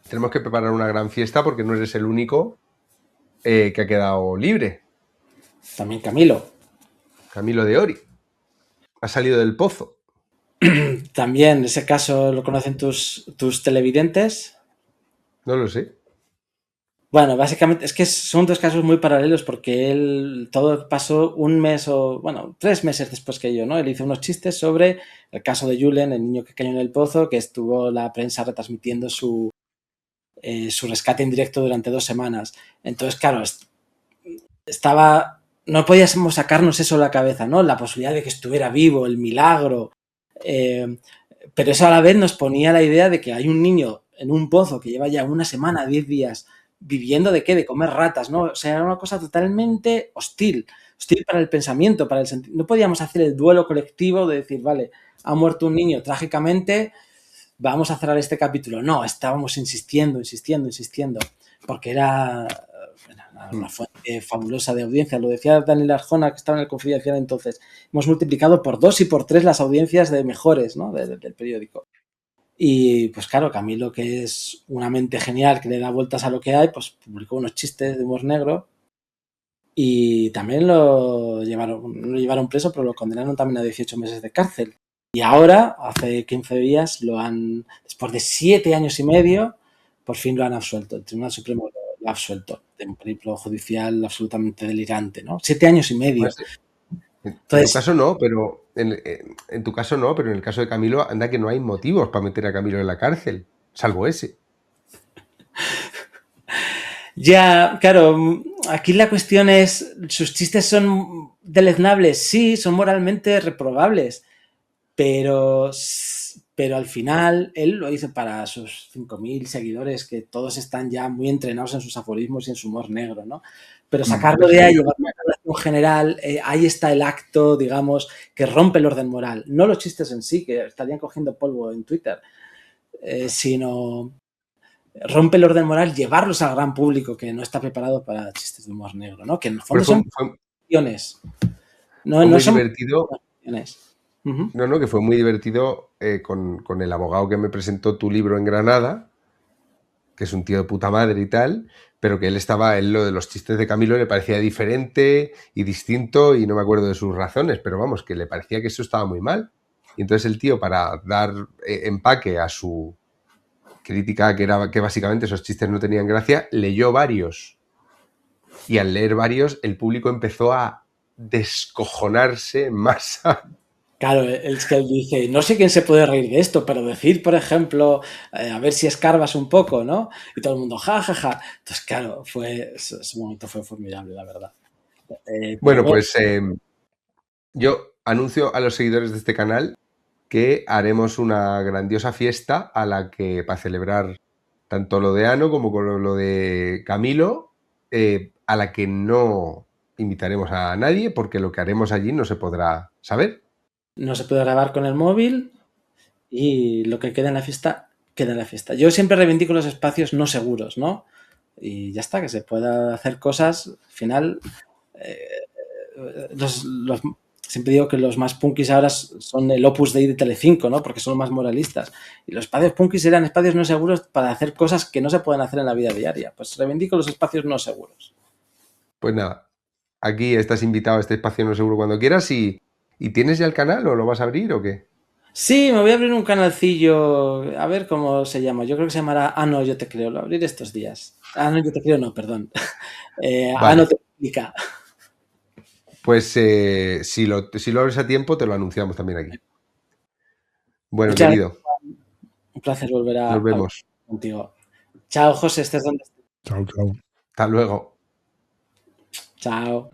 tenemos que preparar una gran fiesta porque no eres el único que ha quedado libre. También Camilo. Camilo de Ori. Ha salido del pozo. También, en ese caso, ¿lo conocen tus televidentes? No lo sé. Bueno, básicamente es que son dos casos muy paralelos porque él todo pasó un mes o, bueno, 3 meses después que yo, ¿no? Él hizo unos chistes sobre el caso de Julen, el niño que cayó en el pozo, que estuvo la prensa retransmitiendo su rescate en directo durante 2 semanas. Entonces, claro, no podíamos sacarnos eso de la cabeza, ¿no? La posibilidad de que estuviera vivo, el milagro. Pero eso a la vez nos ponía la idea de que hay un niño en un pozo que lleva ya 1 semana, 10 días, viviendo ¿de qué? De comer ratas, ¿no? O sea, era una cosa totalmente hostil para el pensamiento, para el sentido. No podíamos hacer el duelo colectivo de decir, vale, ha muerto un niño trágicamente, vamos a cerrar este capítulo. No, estábamos insistiendo, porque era una fuente fabulosa de audiencia. Lo decía Daniel Arjona, que estaba en el Confidencial entonces. Hemos multiplicado por 2 y por 3 las audiencias de mejores, ¿no? del periódico. Y pues claro, Camilo, que es una mente genial, que le da vueltas a lo que hay, pues publicó unos chistes de humor negro y también lo llevaron preso, pero lo condenaron también a 18 meses de cárcel. Y ahora, hace 15 días, después de 7 años y medio, por fin lo han absuelto. El Tribunal Supremo lo ha absuelto de un periplo judicial absolutamente delirante, ¿no? 7 años y medio. En tu caso no, pero en tu caso no, pero en el caso de Camilo, anda que no hay motivos para meter a Camilo en la cárcel, salvo ese. Ya, claro, aquí la cuestión es, ¿sus chistes son deleznables? Sí, son moralmente reprobables, pero al final él lo hizo para sus 5.000 seguidores, que todos están ya muy entrenados en sus aforismos y en su humor negro, ¿no? Pero sacarlo de ahí, llevarlo a la relación general, ahí está el acto, digamos, que rompe el orden moral. No los chistes en sí, que estarían cogiendo polvo en Twitter, sino rompe el orden moral, llevarlos al gran público que no está preparado para chistes de humor negro, ¿no? Que en el fondo son acciones. No muy son divertido. Uh-huh. No, que fue muy divertido con el abogado que me presentó tu libro en Granada, que es un tío de puta madre y tal, pero que él lo de los chistes de Camilo le parecía diferente y distinto y no me acuerdo de sus razones, pero vamos, que le parecía que eso estaba muy mal. Y entonces el tío, para dar empaque a su crítica, que era que básicamente esos chistes no tenían gracia, leyó varios. Y al leer varios, el público empezó a descojonarse en masa. Claro, es que él dice, no sé quién se puede reír de esto, pero decir, por ejemplo, a ver si escarbas un poco, ¿no? Y todo el mundo, ja, ja, ja. Entonces, claro, ese momento fue formidable, la verdad. Bueno, pues yo anuncio a los seguidores de este canal que haremos una grandiosa fiesta a la que, para celebrar tanto lo de Ano como con lo de Camilo, a la que no invitaremos a nadie porque lo que haremos allí no se podrá saber. No se puede grabar con el móvil y lo que queda en la fiesta, queda en la fiesta. Yo siempre reivindico los espacios no seguros, ¿no? Y ya está, que se pueda hacer cosas. Al final, siempre digo que los más punkis ahora son el Opus Dei de Telecinco, ¿no? Porque son más moralistas. Y los espacios punkis eran espacios no seguros para hacer cosas que no se pueden hacer en la vida diaria. Pues reivindico los espacios no seguros. Pues nada, aquí estás invitado a este espacio no seguro cuando quieras y ¿tienes ya el canal o lo vas a abrir o qué? Sí, me voy a abrir un canalcillo, a ver cómo se llama. Yo creo que se llamará No, yo te creo. Lo abriré estos días. No, yo te creo, no, perdón. Vale. No te explica. Pues si lo abres a tiempo, te lo anunciamos también aquí. Bueno, Muchas querido. Gracias. Un placer volver a Nos vemos. hablar contigo. Chao, José, estés donde estés. Chao, chao. Hasta luego. Chao.